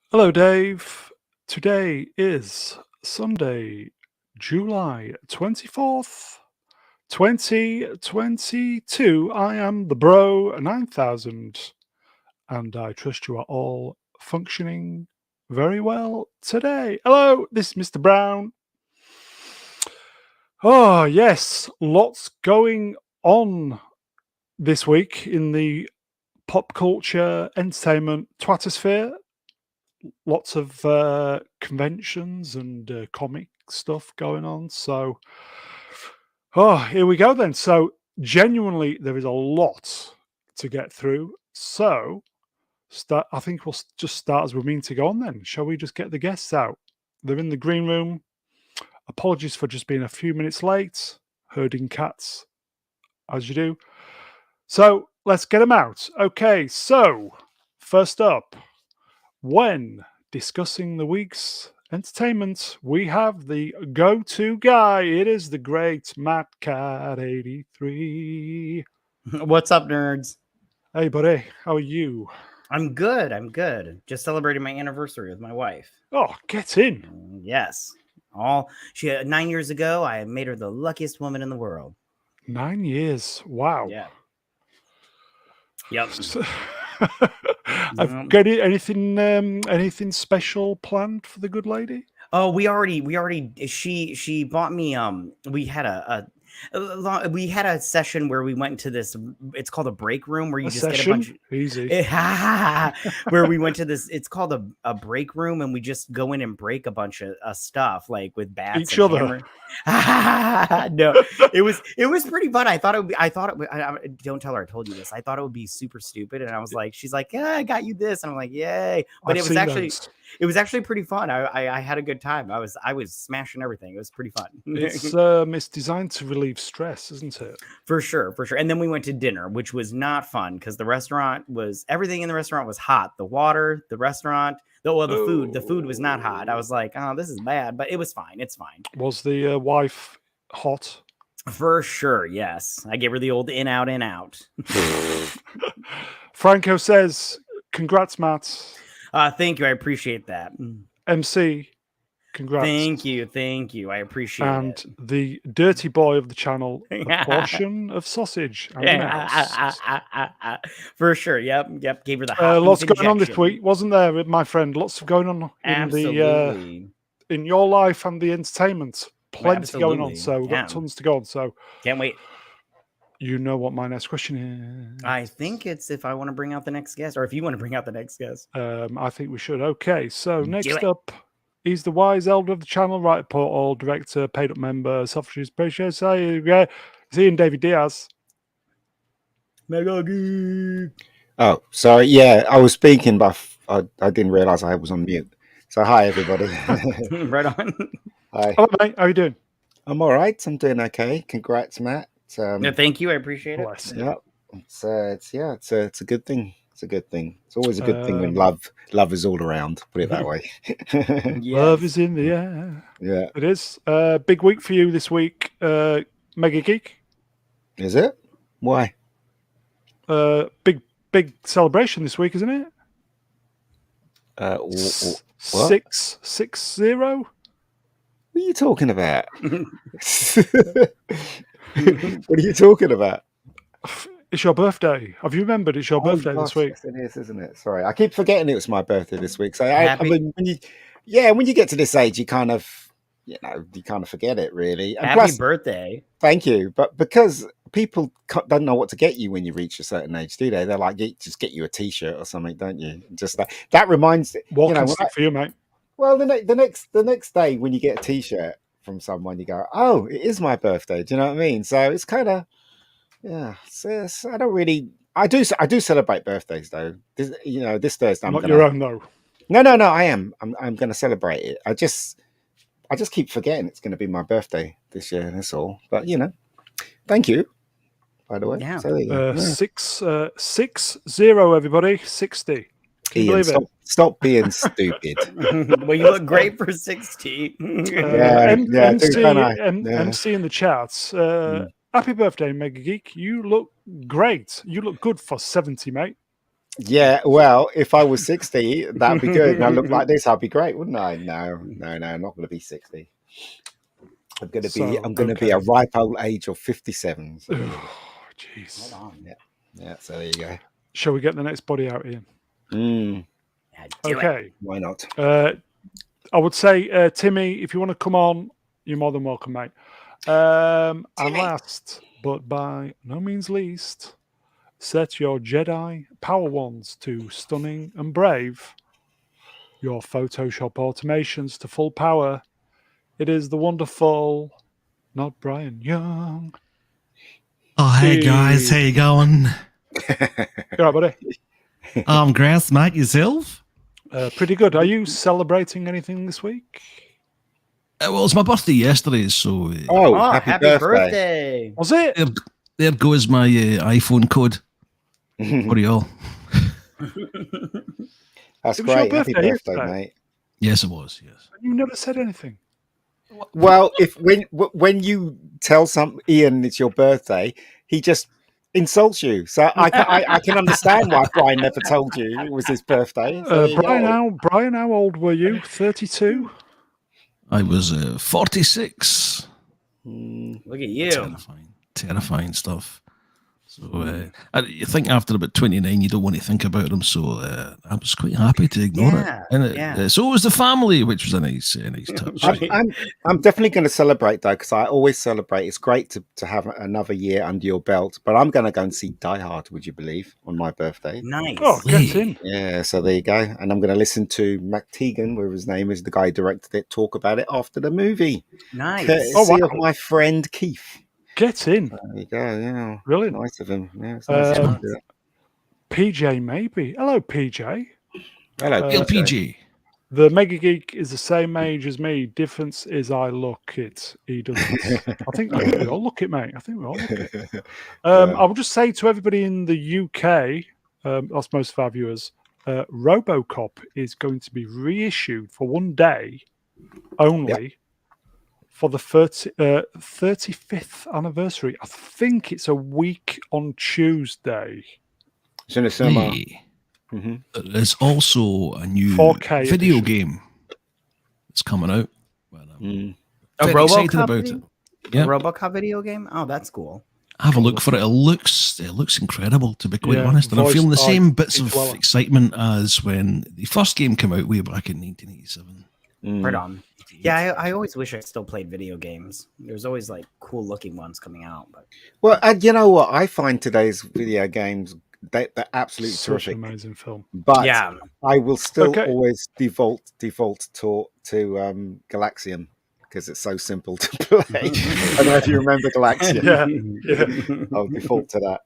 Hello, Dave. Today is Sunday, July 24th, 2022. I am the Bro 9000, and I trust you are all functioning very well today. Hello, this is Mr. Brown. Oh, yes, lots going on this week in the pop culture entertainment twattersphere. Lots of conventions and comic stuff going on. So, here we go then. So, genuinely, there is a lot to get through. So, I think we'll just start as we mean to go on then. Shall we just get the guests out? They're in the green room. Apologies for just being a few minutes late, herding cats, as you do. So, let's get them out. Okay, so, first up, when discussing the week's entertainment, we have the go-to guy. It is the great Matt Cat 83. What's up, nerds? Hey, buddy, how are you? I'm good. I'm good. Just celebrating my anniversary with my wife. Oh, get in. Yes. She 9 years ago, I made her the luckiest woman in the world. 9 years. Wow. Yeah. Yep. I've got anything special planned for the good lady? Oh, we already she bought me we had a session where we went into this, it's called a break room where you just get a bunch of easy where we went to this, it's called a break room, and we just go in and break a bunch of stuff, like with bats each and other. No, it was pretty fun. I don't tell her I told you this. I thought it would be super stupid, and she's like, yeah, I got you this, and I'm like, yay. But it was actually pretty fun. I had a good time. I was smashing everything. It was pretty fun. It's designed to relieve stress, isn't it? For sure. And then we went to dinner, which was not fun because everything in the restaurant was hot. The water, the restaurant, the food was not hot. I was like, oh, this is bad, but it was fine. It's fine. Was the wife hot? For sure, yes. I gave her the old in, out, in, out. Franco says, congrats, Matt. Thank you. I appreciate that. MC, congrats. Thank you. I appreciate it. And the dirty boy of the channel, a portion of sausage. For sure. Yep. Gave her the hot lots going on this week, wasn't there, my friend? Lots going on in your life and the entertainment. Plenty going on. So we've got tons to go on. So can't wait. You know what my next question is? I think it's if I want to bring out the next guest, or if you want to bring out the next guest. I think we should. Okay, so next up, he's the wise elder of the channel, writer, portal, director, paid up member, self-produced appreciates. Is Ian David Diaz? Mega Geek. Oh, sorry. Yeah, I was speaking, but I didn't realize I was on mute. So hi, everybody. Right on. Hi. Hello, mate. How are you doing? I'm all right. I'm doing okay. Congrats, Matt. Thank you. I appreciate it. Yeah, it's a good thing. It's a good thing. It's always a good thing when love is all around. Put it that way. Yes. Love is in the air. Yeah, it is. Big week for you this week, Mega Geek. Is it? Why? Big celebration this week, isn't it? What? 660. What are you talking about? What are you talking about? It's your birthday. Have you remembered it's your birthday this week? Yes, it is, isn't it? Sorry, I keep forgetting it was my birthday this week. So I mean, when you get to this age, you kind of forget it, really. And Happy birthday! Thank you, but because people don't know what to get you when you reach a certain age, do they? They're like, just get you a T-shirt or something, don't you? Just that reminds what can stick for you, mate. Well, the next day when you get a T-shirt from someone, you go, "Oh, it is my birthday." Do you know what I mean? So it's kind of, yeah. I don't really. I do celebrate birthdays though. This Thursday. Not your own though. No. I am. I'm going to celebrate it. I just keep forgetting it's going to be my birthday this year. That's all. But thank you. By the way, yeah. So there you go. 660, everybody. 60. Can you believe it? Stop being stupid. Well, you look great for 60. MC in the chats. Happy birthday, Mega Geek. You look great. You look good for 70, mate. Yeah, well, if I was 60, that'd be good. And I look like this, I'd be great, wouldn't I? No, I'm not going to be 60. I'm going to be a ripe old age of 57. So, jeez. Hold on. yeah. So there you go. Shall we get the next body out, Ian? Yeah, Okay. Why not? I would say, Timmy, if you want to come on, you're more than welcome, mate. And last, but by no means least, set your Jedi power wands to stunning and brave. Your Photoshop automations to full power. It is the wonderful, not Brian Young. Oh, hey guys, how you going? You all right, buddy? I'm Grass, Mike, yourself? Pretty good. Are you celebrating anything this week? Well, it's my birthday yesterday, so... happy birthday. Was it? There goes my iPhone code for you all. That's great. Happy birthday, mate. Yes, it was, yes. You never said anything. Well, when you tell Ian it's your birthday, he just insults you. So I can understand why Brian never told you it was his birthday. So Brian, how old were you? 32? I was 46. Look at you. Terrifying stuff. So you think after about 29, you don't want to think about them. So I was quite happy to ignore it. And so was the family, which was a nice touch. I'm definitely going to celebrate though, because I always celebrate. It's great to have another year under your belt. But I'm going to go and see Die Hard. Would you believe, on my birthday? Nice. Oh, get in. Yeah. So there you go. And I'm going to listen to McTeagan, whatever his name is, the guy who directed it, talk about it after the movie. Nice. Courtesy of my friend Keith. Get in. There you go. Yeah. Really nice of him. Yeah. It's nice of him to do it. PJ, maybe. Hello, PJ. Hello, PJ. The Mega Geek is the same age as me. Difference is I look it. He doesn't. I think we all look it, mate. I think we all look it. I will just say to everybody in the UK, that's most of our viewers, RoboCop is going to be reissued for one day only. Yep. For the 35th anniversary. I think it's a week on Tuesday. It's in the cinema. There's also a new 4K video game that's coming out. A RoboCop Yeah. A RoboCop video game? Oh, that's cool. Have a look for it. It looks incredible, to be quite honest. And I'm feeling the same bits of excitement as when the first game came out way back in 1987. Right on. Yeah, I always wish I still played video games. There's always like cool looking ones coming out. But well, you know what? I find today's video games they're absolutely terrific. An amazing film. But yeah, I will still always default to Galaxium because it's so simple to play. I don't know if you remember Galaxium. Yeah. I'll default to that.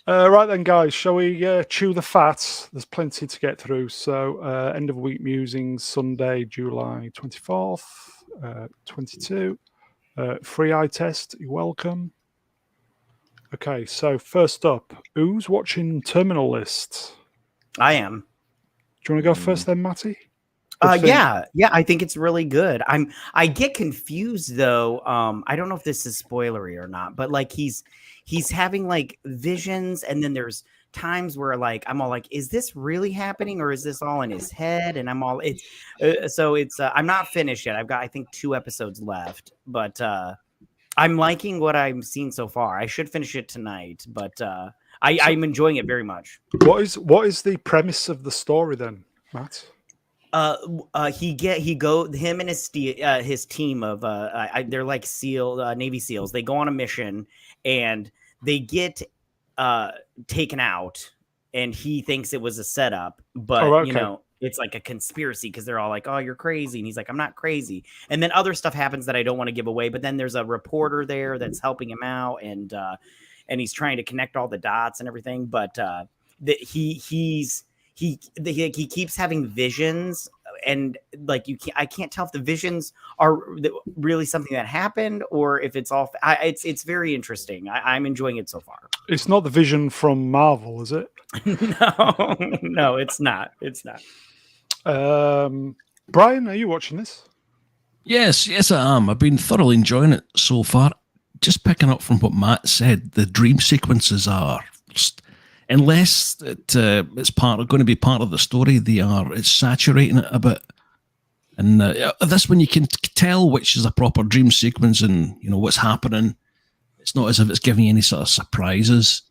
Right then, guys, shall we chew the fat? There's plenty to get through. So, end of week musings, Sunday, July 24th, 22. Free eye test, you're welcome. Okay, so first up, who's watching Terminal List? I am. Do you want to go first then, Matty? Yeah, I think it's really good. I get confused though. I don't know if this is spoilery or not, but like he's having like visions, and then there's times where like I'm all like, is this really happening or is this all in his head? And I'm all I'm not finished yet. I've got I think 2 episodes left, but I'm liking what I'm seeing so far. I should finish it tonight, but I'm enjoying it very much. What is the premise of the story then, Matt? Him and his team of they're like Navy SEALs. They go on a mission and they get taken out, and he thinks it was a setup, but you know, it's like a conspiracy because they're all like, "Oh, you're crazy," and he's like, "I'm not crazy." And then other stuff happens that I don't want to give away. But then there's a reporter there that's helping him out, and he's trying to connect all the dots and everything. But he keeps having visions, and like I can't tell if the visions are really something that happened or if it's all. It's very interesting. I'm enjoying it so far. It's not the Vision from Marvel, is it? No, it's not. It's not. Brian, are you watching this? Yes, I am. I've been thoroughly enjoying it so far. Just picking up from what Matt said, the dream sequences are just unless it's going to be part of the story, it's saturating it a bit. And this one you can tell which is a proper dream sequence and what's happening. It's not as if it's giving you any sort of surprises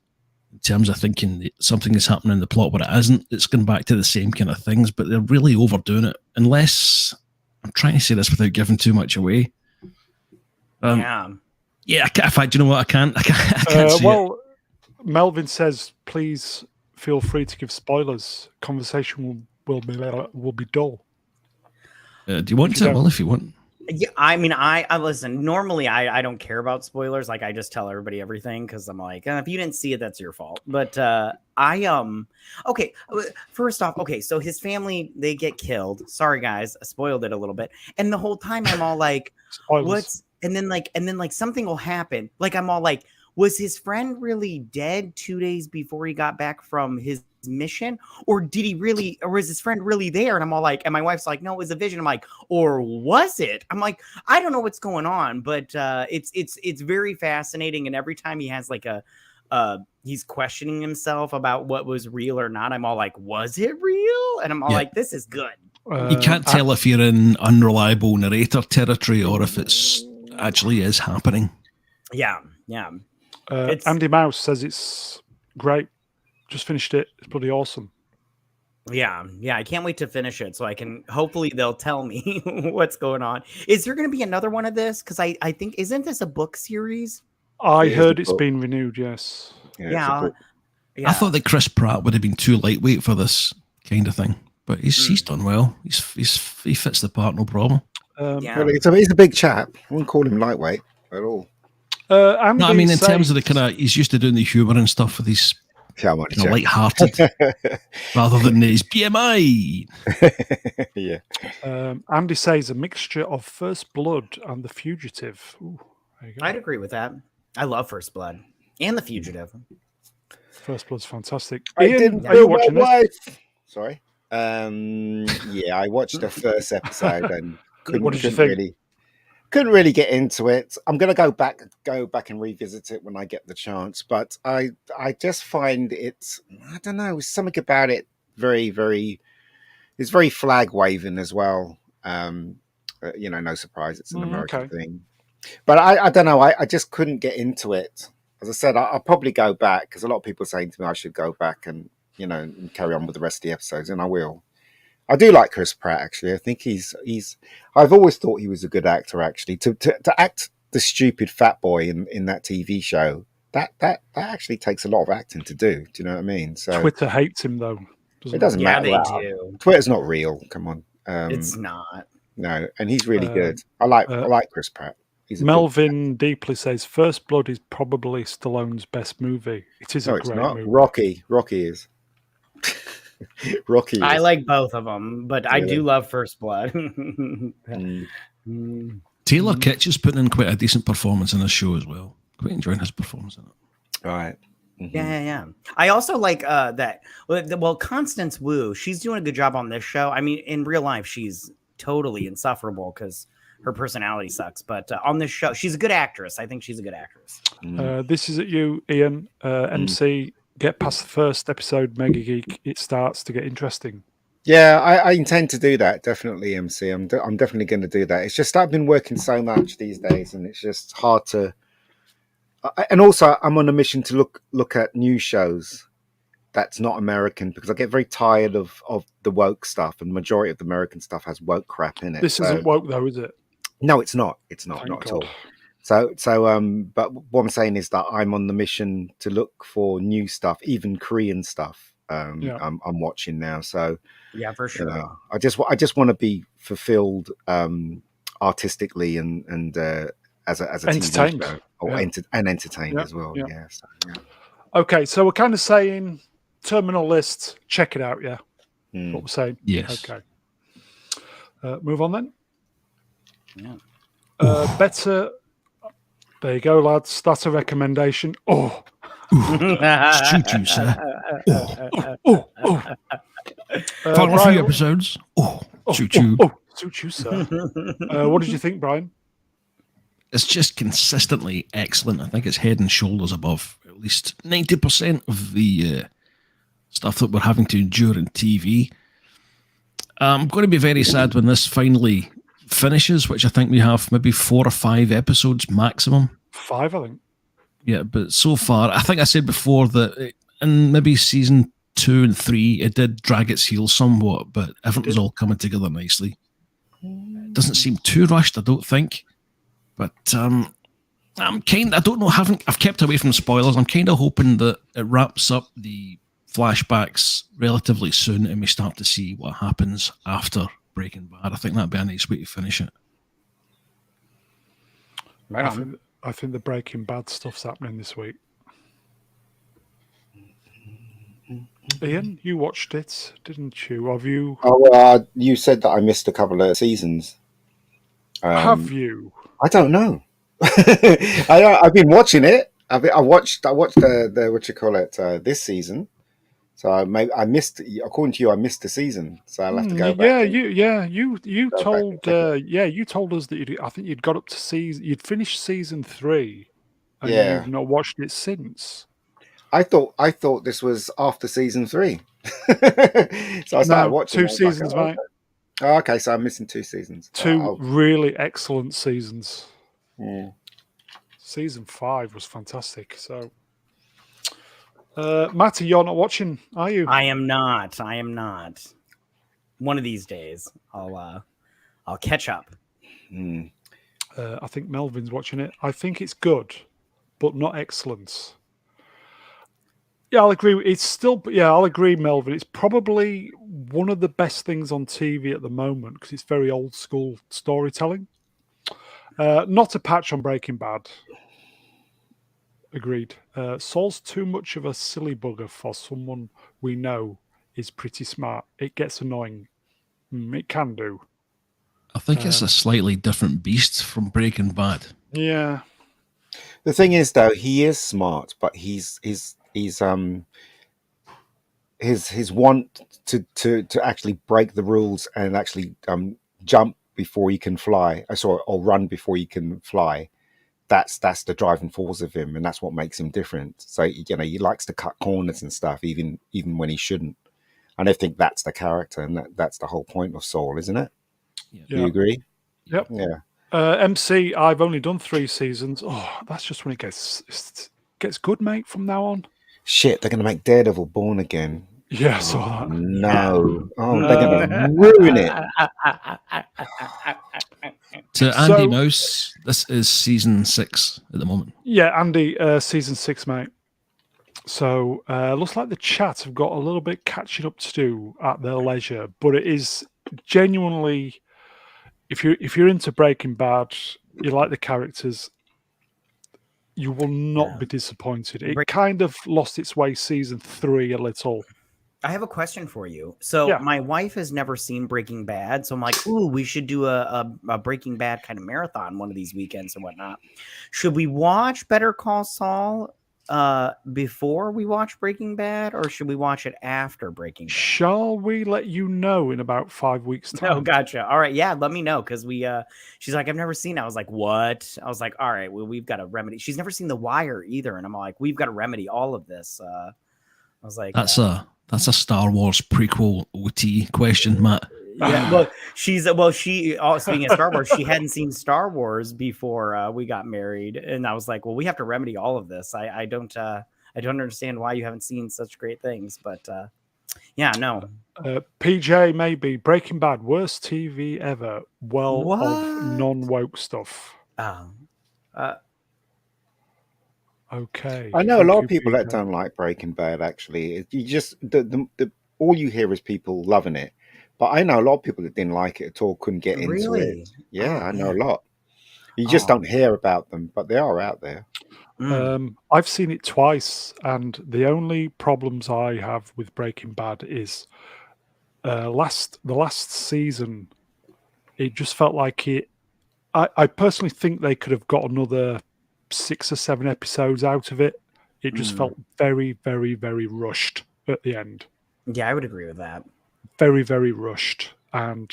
in terms of thinking that something is happening in the plot, but it isn't. It's going back to the same kind of things, but they're really overdoing it. Unless, I'm trying to say this without giving too much away. Yeah. In fact, you know what? I can't say it. Melvin says, please feel free to give spoilers. Conversation will be dull. Do you want to? Well, if you want. Yeah, I mean, I listen. Normally, I don't care about spoilers. Like, I just tell everybody everything because I'm like, if you didn't see it, that's your fault. But okay. First off, okay, so his family, they get killed. Sorry, guys, I spoiled it a little bit. And the whole time, I'm all like, spoilers. And then something will happen. Like, I'm all like, was his friend really dead 2 days before he got back from his mission, or was his friend really there? And I'm all like, and my wife's like, no, it was a vision. I'm like, or was it? I'm like, I don't know what's going on, but it's very fascinating. And every time he has like he's questioning himself about what was real or not, I'm all like, was it real? And I'm all like, this is good. You can't tell if you're in unreliable narrator territory or if it's actually is happening. Yeah. Andy Mouse says it's great. Just finished it. It's bloody awesome. Yeah. I can't wait to finish it so I can. Hopefully, they'll tell me what's going on. Is there going to be another one of this? Because I think isn't this a book series? I heard it's been renewed. Yes. Yeah. I thought that Chris Pratt would have been too lightweight for this kind of thing, but he's done well. He fits the part, no problem. He's a big chap. I wouldn't call him lightweight at all. I mean, in terms of the kind of, he's used to doing the humour and stuff with his light-hearted, rather than his BMI. Yeah. Andy says a mixture of First Blood and The Fugitive. Ooh, there you go. I'd agree with that. I love First Blood and The Fugitive. First Blood's fantastic. I Ian, didn't are you watching this? Sorry. Yeah, I watched the first episode and couldn't really get into it. I'm going to go back and revisit it when I get the chance. But I just find it's, I don't know, something about it very, very, it's very flag waving as well. No surprise, it's an American thing. But I don't know, I just couldn't get into it. As I said, I'll probably go back because a lot of people are saying to me I should go back and carry on with the rest of the episodes, and I will. I do like Chris Pratt, actually. I think he's. I've always thought he was a good actor, actually. To act the stupid fat boy in that TV show, that actually takes a lot of acting to do. Do you know what I mean? So Twitter hates him, though. It doesn't matter. Yeah, they do. Twitter's not real. Come on. It's not. No, and he's really good. I like Chris Pratt. Melvin deeply says First Blood is probably Stallone's best movie. It is a great movie. Rocky is. Rocky. I like both of them, but I do love First Blood. Taylor Kitsch is putting in quite a decent performance in this show as well. Quite enjoying his performance in it. All right. Mm-hmm. Yeah. I also like that. Well, Constance Wu, she's doing a good job on this show. I mean, in real life, she's totally insufferable because her personality sucks. But on this show, she's a good actress. I think she's a good actress. This is at you, Ian. MC, get past the first episode, Mega Geek. It starts to get interesting. Yeah, I intend to do that. Definitely, MC. I'm definitely going to do that. It's just I've been working so much these days, and it's just hard to. And also, I'm on a mission to look at new shows that's not American because I get very tired of the woke stuff, and the majority of the American stuff has woke crap in it. This isn't woke, though, is it? No, it's not. It's not. Not at all. But what I'm saying is that I'm on the mission to look for new stuff, even Korean stuff. I'm watching now. So yeah, for sure. I just want to be fulfilled artistically and as a entertained TV show, or and entertained as well. Yeah. Okay, so we're kind of saying terminal list. Check it out. Yeah, what we're saying. Yes. Okay. Move on then. Yeah. Better. There you go, lads. That's a recommendation. Oh. Shoot you, sir. Final few episodes. Shoot you. Shoot you, sir. What did you think, Brian? It's just consistently excellent. I think it's head and shoulders above at least 90% of the stuff that we're having to endure in TV. I'm going to be very sad when this finally finishes, which I think we have maybe 4 or 5 episodes maximum. 5, I think. Yeah, but so far, I think I said before that in maybe season 2 and 3, it did drag its heels somewhat, but everything's all coming together nicely. It doesn't seem too rushed, I don't think. But I don't know, I've kept away from spoilers. I'm kind of hoping that it wraps up the flashbacks relatively soon and we start to see what happens after Breaking Bad. I think that'd be a nice way to finish it. Right I think the Breaking Bad stuff's happening this week. Ian, you watched it, didn't you? Have you? Oh, you said that I missed a couple of seasons. Have you? I don't know. I've been watching it. I watched the what you call it this season. So I missed. According to you, I missed the season. So I'll have to go back. You told you told us that I think you'd got up to you'd finished season 3, and you've not watched it since. I thought this was after season 3. So I started watching 2 seasons, mate. Oh, okay, so I'm missing 2 seasons. 2 really excellent seasons. Yeah. Season 5 was fantastic. So, Matty, you're not watching, are you? I am not. One of these days, I'll catch up. I think Melvin's watching it. I think it's good, but not excellent. Yeah, I'll agree. I'll agree, Melvin. It's probably one of the best things on TV at the moment because it's very old school storytelling. Not a patch on Breaking Bad. Agreed. Saul's too much of a silly bugger for someone we know is pretty smart. It gets annoying. It can do. I think it's a slightly different beast from Breaking Bad. Yeah. The thing is, though, he is smart, but his want to actually break the rules and actually jump before he can fly, or run before he can fly. That's the driving force of him, and that's what makes him different. So he likes to cut corners and stuff, even when he shouldn't. And I think that's the character, and that's the whole point of Saul, isn't it? Yeah. Do you agree? Yep. Yeah. MC, I've only done 3 seasons. Oh, that's just when it gets good, mate, from now on. Shit, they're going to make Daredevil Born Again. Yeah, I saw that. No. Oh, they're going to ruin it. To Andy Mouse, this is season 6 at the moment. Yeah, Andy, season 6, mate. So looks like the chat have got a little bit catching up to do at their leisure, but it is genuinely, if you're into Breaking Bad, you like the characters, you will not be disappointed. It kind of lost its way season 3 a little. I have a question for you. So my wife has never seen Breaking Bad, so I'm like, ooh, we should do a Breaking Bad kind of marathon one of these weekends and whatnot. Should we watch Better Call Saul before we watch Breaking Bad, or should we watch it after Breaking Bad? Shall we let you know in about 5 weeks' time? Oh, gotcha. All right, yeah, let me know, because she's like, I've never seen it. I was like, what? I was like, all right, well, we've got to remedy. She's never seen The Wire either, and I'm like, we've got to remedy all of this. I was like, that's a Star Wars prequel OT question, Matt. Yeah, well, speaking of Star Wars, she hadn't seen Star Wars before we got married, and I was like, well, we have to remedy all of this. I don't understand why you haven't seen such great things, but no. PJ, maybe Breaking Bad, worst TV ever. Well, of non-woke stuff. Okay. I know a lot of people that don't like Breaking Bad. Actually, you just all you hear is people loving it. But I know a lot of people that didn't like it at all, couldn't get into it. Yeah, I know a lot. You just don't hear about them, but they are out there. I've seen it twice, and the only problems I have with Breaking Bad is the last season. It just felt like it. I personally think they could have got another 6 or 7 episodes out of it. It just felt very, very, very rushed at the end. Yeah, I would agree with that. Very, very rushed. And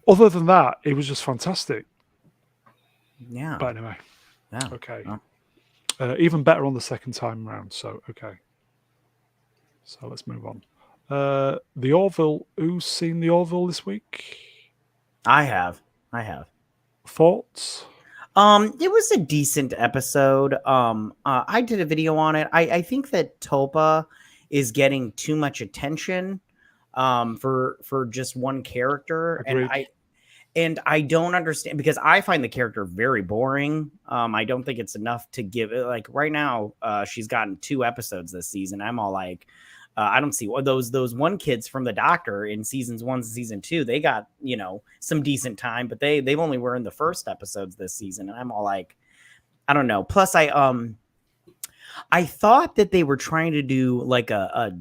other than that, it was just fantastic. Yeah. But anyway. Yeah. Okay. Even better on the second time round. So, okay. So let's move on. The Orville. Who's seen the Orville this week? I have. Thoughts? It was a decent episode. I did a video on it. I think that Topa is getting too much attention for just one character. Agreed. And I don't understand, because I find the character very boring. I don't think it's enough to give it. Like right now, she's gotten 2 episodes this season. I'm all like, I don't see those one kids from the Doctor in seasons 1 and season 2. They got, some decent time, but they've only were in the first episodes this season. And I'm all like, I don't know. Plus, I thought that they were trying to do like a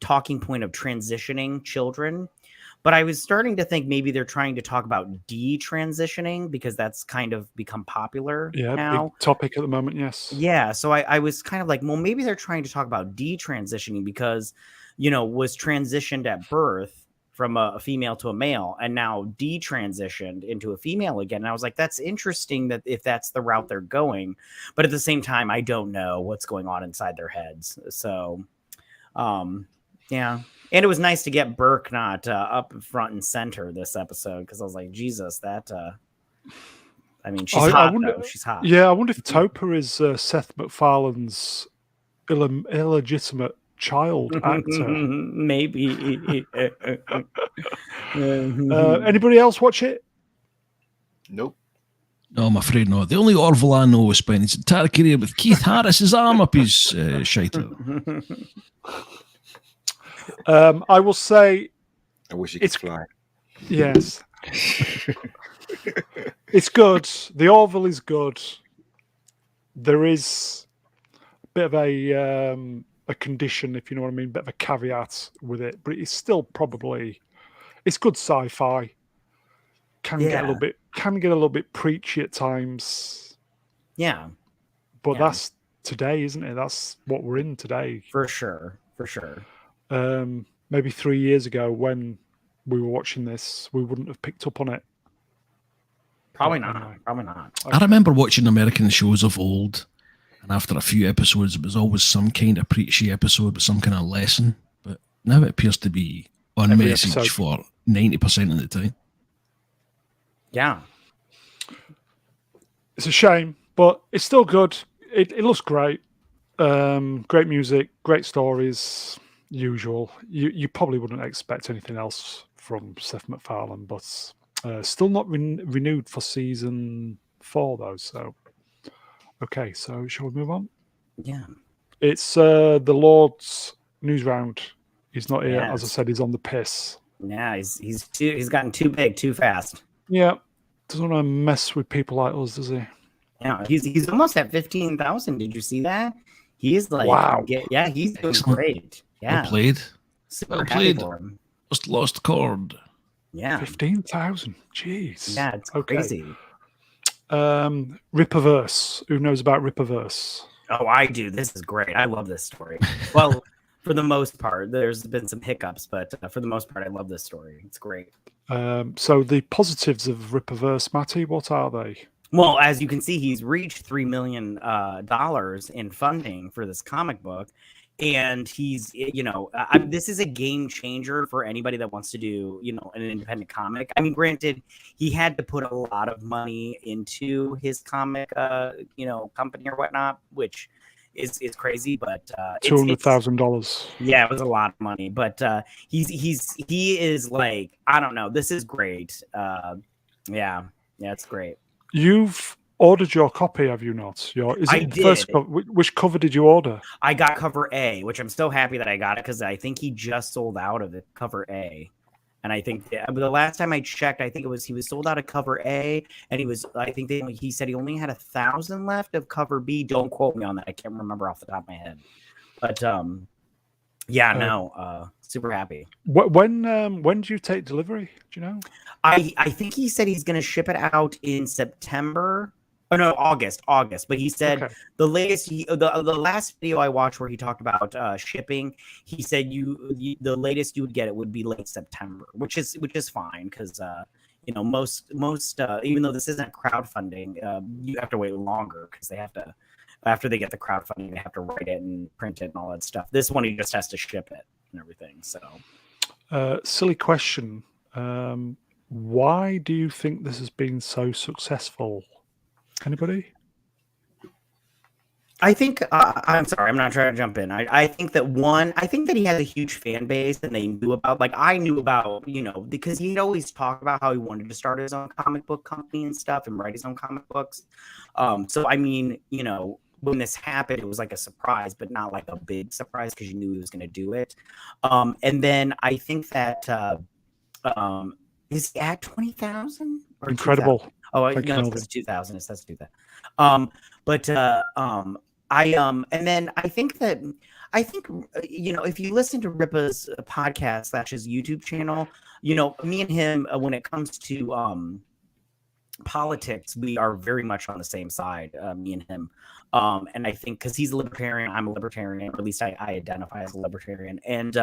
talking point of transitioning children. But I was starting to think maybe they're trying to talk about detransitioning, because that's kind of become popular now. Big topic at the moment, yes. Yeah, so I was kind of like, well, maybe they're trying to talk about detransitioning because, was transitioned at birth from a female to a male and now detransitioned into a female again. And I was like, that's interesting that if that's the route they're going. But at the same time, I don't know what's going on inside their heads. So, yeah. And it was nice to get Burke not up front and center this episode, because I was like, Jesus, that. I mean, she's hot. She's hot. Yeah, I wonder if Topa is Seth MacFarlane's illegitimate child actor. Maybe. Anybody else watch it? Nope. No, I'm afraid not. The only Orville I know spent his entire career with Keith Harris's arm up his shiter. I will say, I wish you could fly. Yes. It's good. The Orville is good. There is a bit of a condition, if you know what I mean, a bit of a caveat with it, but it's still it's good sci-fi. Can get a little bit preachy at times. Yeah. But that's today, isn't it? That's what we're in today. For sure. Maybe 3 years ago when we were watching this, we wouldn't have picked up on it. Probably not. I remember watching American shows of old, and after a few episodes, it was always some kind of preachy episode with some kind of lesson. But now it appears to be on message for 90% of the time. Yeah. It's a shame, but it's still good. It looks great. Great music, great stories, usual. You probably wouldn't expect anything else from Seth MacFarlane, but still not renewed for season 4 though. So, okay, so shall we move on? Yeah. It's the Lord's news round. He's not here, as I said. He's on the piss. Yeah, he's gotten too big too fast. Yeah, doesn't want to mess with people like us, does he? Yeah, he's almost at 15,000. Did you see that? He's like, wow. Yeah, he's doing great. Yeah, well played. Super happy for him. Just lost chord. Yeah, 15,000. Jeez. Yeah, it's crazy. Rippaverse. Who knows about Rippaverse? Oh, I do. This is great. I love this story. Well, for the most part, there's been some hiccups, but for the most part, I love this story. It's great. So the positives of Rippaverse, Matty, what are they? Well, as you can see, he's reached $3 million in funding for this comic book. And he's, this is a game changer for anybody that wants to do, an independent comic. I mean, granted, he had to put a lot of money into his comic, company or whatnot, which is crazy, but $200,000. Yeah, it was a lot of money, but he is like, I don't know, this is great. Yeah, it's great. You've ordered your copy, have you not? First cover? Which cover did you order? I got cover A, which I'm so happy that I got it, because I think he just sold out of it, cover A. And I think the last time I checked, I think he was sold out of cover A, and he said he only had 1,000 left of cover B. Don't quote me on that. I can't remember off the top of my head. But super happy. When do you take delivery? Do you know? I think he said he's going to ship it out in September. Oh no, August. But he said the latest, the last video I watched where he talked about shipping, he said the latest you would get it would be late September, which is fine, because most even though this isn't crowdfunding, you have to wait longer because they have to After they get the crowdfunding, they have to write it and print it and all that stuff. This one, he just has to ship it and everything. So, silly question. Why do you think this has been so successful? Anybody? I think I'm sorry, I'm not trying to jump in. I think that he has a huge fan base, and they knew about, like, I knew about, because he'd always talk about how he wanted to start his own comic book company and stuff and write his own comic books. So I mean, when this happened, it was like a surprise, but not like a big surprise because you knew he was going to do it. And then I think that is he at 20,000 or incredible? 2,000? Oh, no, it says 2,000. It says 2,000. And then I think if you listen to Ripa's podcast / his YouTube channel, me and him, when it comes to politics, we are very much on the same side, me and him. And I think because he's a libertarian, I'm a libertarian, or at least I identify as a libertarian. And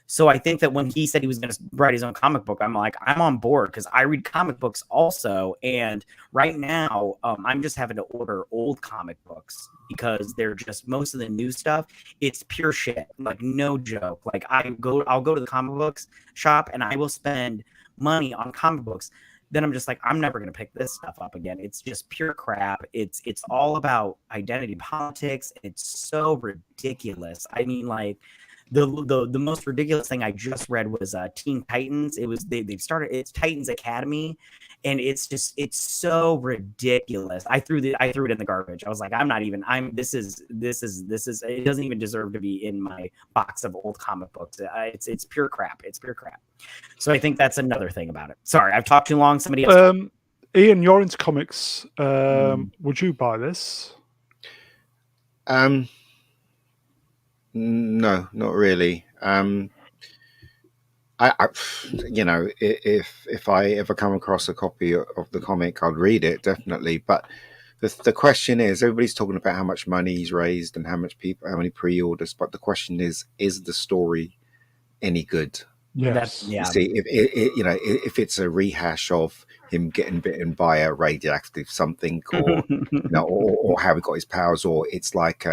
so I think that when he said he was going to write his own comic book, I'm like, I'm on board because I read comic books also. And right now, I'm just having to order old comic books because they're just, most of the new stuff, it's pure shit. Like, no joke. Like, I'll go to the comic books shop and I will spend money on comic books. Then I'm just like, I'm never going to pick this stuff up again. It's just pure crap. It's all about identity politics. It's so ridiculous. I mean, like, the most ridiculous thing I just read was Teen Titans. It was they've started, it's Titans Academy, and it's so ridiculous. I threw it in the garbage. I was like, this is it doesn't even deserve to be in my box of old comic books. It's pure crap. It's pure crap. So I think that's another thing about it. Sorry, I've talked too long. Somebody else. Ian, you're into comics. Would you buy this? No, not really. If I ever come across a copy of the comic, I'll read it definitely. But the question is, everybody's talking about how much money he's raised and how many pre-orders. But the question is the story any good? Yes. You see, if it's a rehash of him getting bitten by a radioactive something, or or how he got his powers, or it's like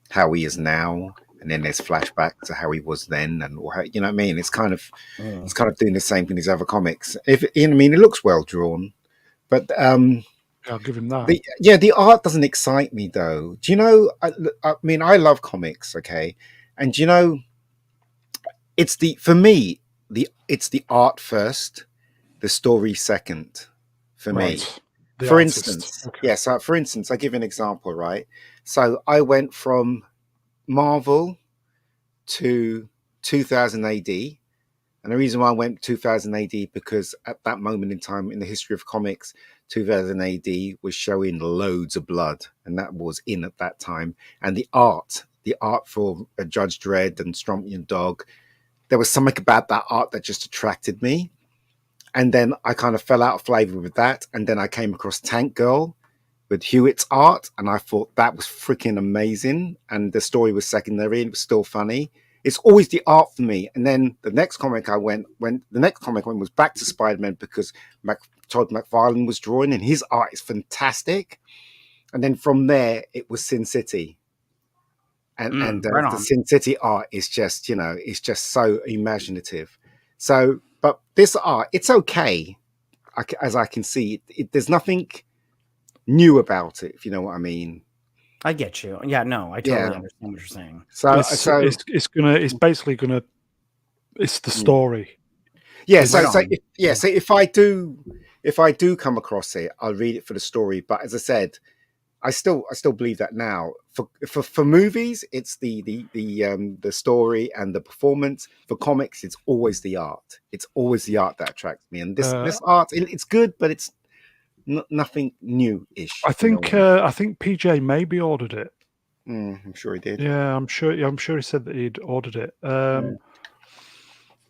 how he is now. And then there's flashback to how he was then, and you know what I mean. It's kind of doing the same thing as other comics. It looks well drawn, but I'll give him that. The art doesn't excite me though. Do you know? I love comics, okay, and it's the art first, the story second, for me. For instance, for instance, I give you an example, right? So I went from Marvel to 2000 AD, and the reason why I went 2000 AD because at that moment in time in the history of comics, 2000 AD was showing loads of blood, and that was in at that time. And the art for Judge Dredd and Strompion Dog, there was something about that art that just attracted me. And then I kind of fell out of flavor with that, and then I came across Tank Girl with Hewitt's art, and I thought that was freaking amazing, and the story was secondary and it was still funny. It's always the art for me. And then the next comic I went was back to Spider-Man because Todd McFarlane was drawing, and his art is fantastic. And then from there it was Sin City, and the Sin City art is just it's just so imaginative. So, but this art, it's okay, as I can see. There's nothing new about it, if you know what I mean. I get you. Yeah, no, I totally understand what you're saying. It's the story. Yeah. So if I do come across it, I'll read it for the story. But as I said, I still believe that now. For movies, it's the story and the performance. For comics, it's always the art. It's always the art that attracts me. And this art, it's good, but it's nothing new-ish. I think PJ maybe ordered it. I'm sure he did. Yeah, I'm sure he said that he'd ordered it.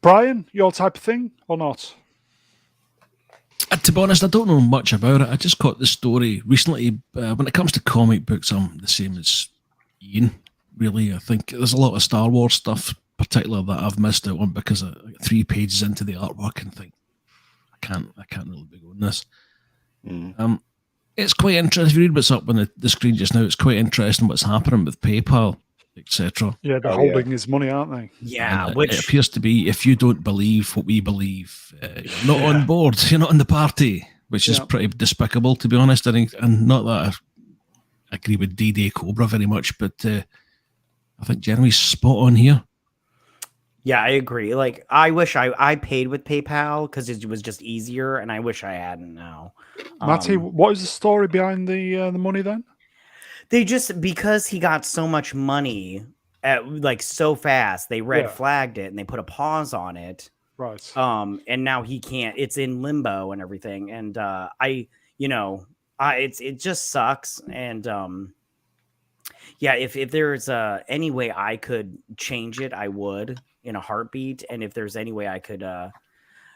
Brian, your type of thing or not? To be honest, I don't know much about it. I just caught the story recently. When it comes to comic books, I'm the same as Ian, really. I think there's a lot of Star Wars stuff, particularly that I've missed out on because I got 3 pages into the artwork and think I can't really be going this. It's quite interesting. If you read what's up on the screen just now, it's quite interesting what's happening with PayPal, etc. Yeah, they're holding his money, aren't they? Yeah, and which it appears to be, if you don't believe what we believe, you're not on board. You're not in the party, which is pretty despicable, to be honest. I think, and not that I agree with D-Day Cobra very much, but I think Jeremy's spot on here. Yeah, I agree. Like, I wish I paid with PayPal because it was just easier, and I wish I hadn't now. Matty, what is the story behind the money then? They just, because he got so much money like so fast, they red flagged it and they put a pause on it. Right. And now he can't. It's in limbo and everything. And it just sucks. And yeah, if there's any way I could change it, I would in a heartbeat. And if there's any way I could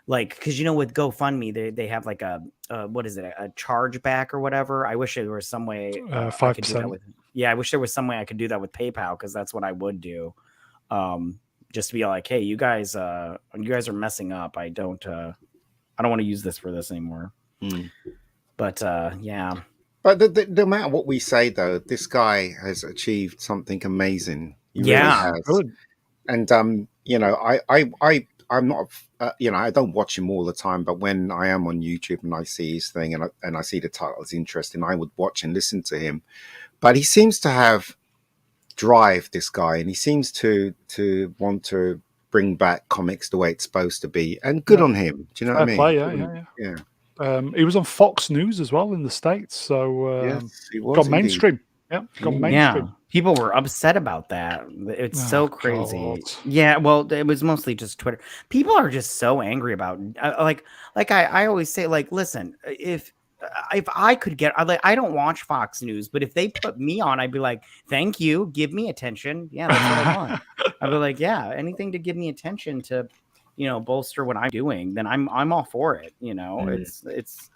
because with GoFundMe they have like a what is it, a chargeback or whatever. I wish there was some way 5%. I could do that with. Yeah, I wish there was some way I could do that with PayPal, because that's what I would do. Just to be like, hey, you guys are messing up. I don't want to use this for this anymore. But yeah. But no matter what we say, though, this guy has achieved something amazing. He really has. Good. And I'm not, I don't watch him all the time, but when I am on YouTube and I see his thing and I see the title is interesting, I would watch and listen to him. But he seems to have drive, this guy, and he seems to want to bring back comics the way it's supposed to be. And good on him. Do you know what I mean? Play, yeah. He was on Fox News as well in the States, so yes, he was got mainstream. Yeah, got mainstream. Yeah, people were upset about that. It's so crazy. God. Yeah, well, it was mostly just Twitter. People are just so angry about like I always say, like, listen, if I could get, I don't watch Fox News, but if they put me on, I'd be like, thank you, give me attention. Yeah, that's what I want. I'd be like, yeah, anything to give me attention to, bolster what I'm doing, then I'm all for it. It's.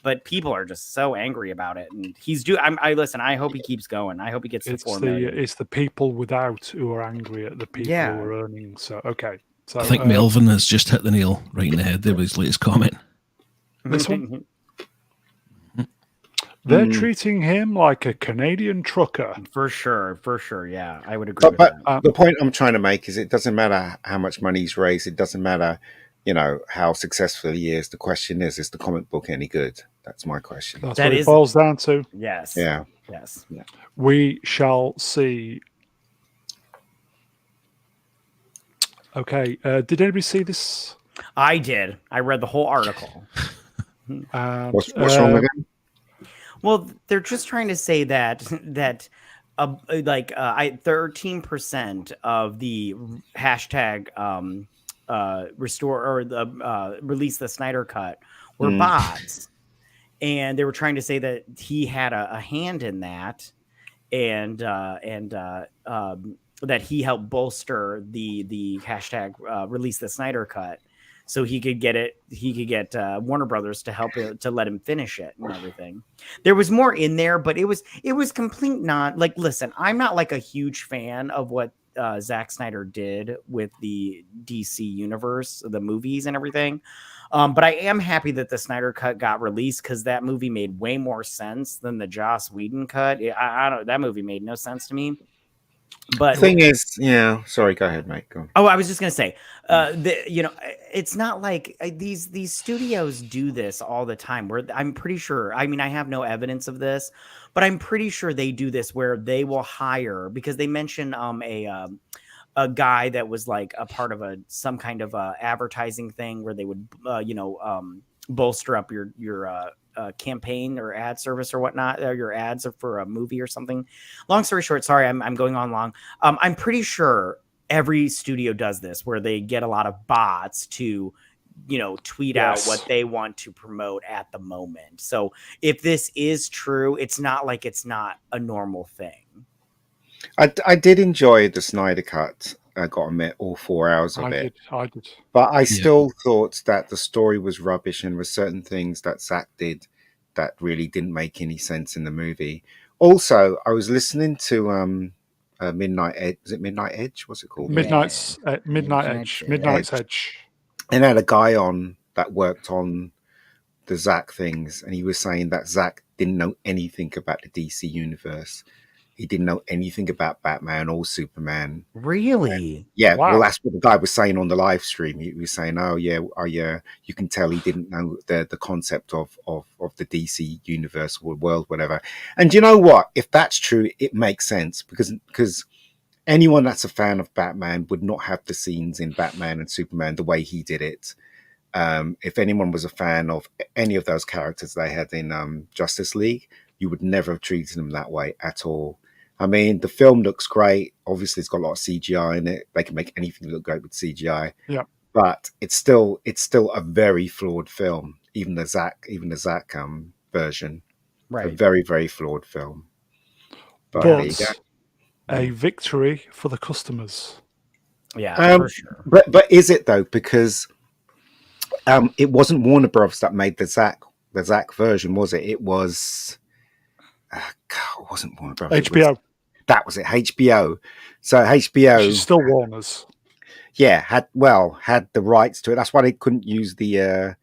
But people are just so angry about it, and he's listen. I hope he keeps going. I hope he gets to 4 million. It's the people without who are angry at the people who are earning. So okay. So I think Melvin has just hit the nail right in the head there with his latest comment. This one. They're treating him like a Canadian trucker. For sure. Yeah, I would agree with that. The point I'm trying to make is it doesn't matter how much money he's raised. It doesn't matter, how successful he is. The question is the comic book any good? That's my question. That's what it boils down to. Yes. Yeah. Yes. Yeah. We shall see. Okay. Did anybody see this? I did. I read the whole article. What's wrong with it? Well, they're just trying to say that 13% of the hashtag restore or the release the Snyder Cut were bots, and they were trying to say that he had a hand in that, and that he helped bolster the hashtag release the Snyder Cut, so he could get Warner Brothers to help to let him finish it and everything. There was more in there, but it was complete listen, I'm not like a huge fan of what Zack Snyder did with the DC universe, the movies and everything. But I am happy that the Snyder Cut got released, because that movie made way more sense than the Joss Whedon cut. That movie made no sense to me. But the thing is, sorry, go ahead, mate. Go on. Oh, I was just gonna say, it's not like these studios do this all the time. Where I'm pretty sure, I mean, I have no evidence of this, but I'm pretty sure they do this where they will hire, because they mention a guy that was like a part of some kind of advertising thing where they would bolster up your campaign or ad service or whatnot, or your ads for a movie or something. Long story short, sorry, I'm going on long. I'm pretty sure every studio does this, where they get a lot of bots to, tweet out what they want to promote at the moment. So if this is true, it's not like it's not a normal thing. I did enjoy the Snyder Cut. I got to admit, all 4 hours of it. I did. But I still thought that the story was rubbish, and there were certain things that Zack did that really didn't make any sense in the movie. Also, I was listening to Midnight Edge. Is it Midnight Edge? What's it called? Midnight's Edge. Midnight's Edge. And had a guy on that worked on the Zack things, and he was saying that Zack didn't know anything about the DC universe. He didn't know anything about Batman or Superman. Really? Yeah, Wow. well, that's what the guy was saying on the live stream. He was saying, "Oh yeah, you can tell he didn't know the concept of the DC universe or world, whatever." And you know what? If that's true, it makes sense because anyone that's a fan of Batman would not have the scenes in Batman and Superman the way he did it. If anyone was a fan of any of those characters they had in Justice League, you would never have treated them that way at all. I mean, the film looks great. Obviously, it's got a lot of CGI in it. They can make anything look great with CGI. Yeah, but it's still a very flawed film. Even the Zack version, Right. a very, very flawed film. but there you go. A victory for the customers. Yeah, for sure. But is it though? Because it wasn't Warner Bros. That made the Zack version, was it? It was. It wasn't Warner Bros. HBO. That was it. HBO. So HBO. She's still Warner's. Yeah, had the rights to it. That's why they couldn't use the.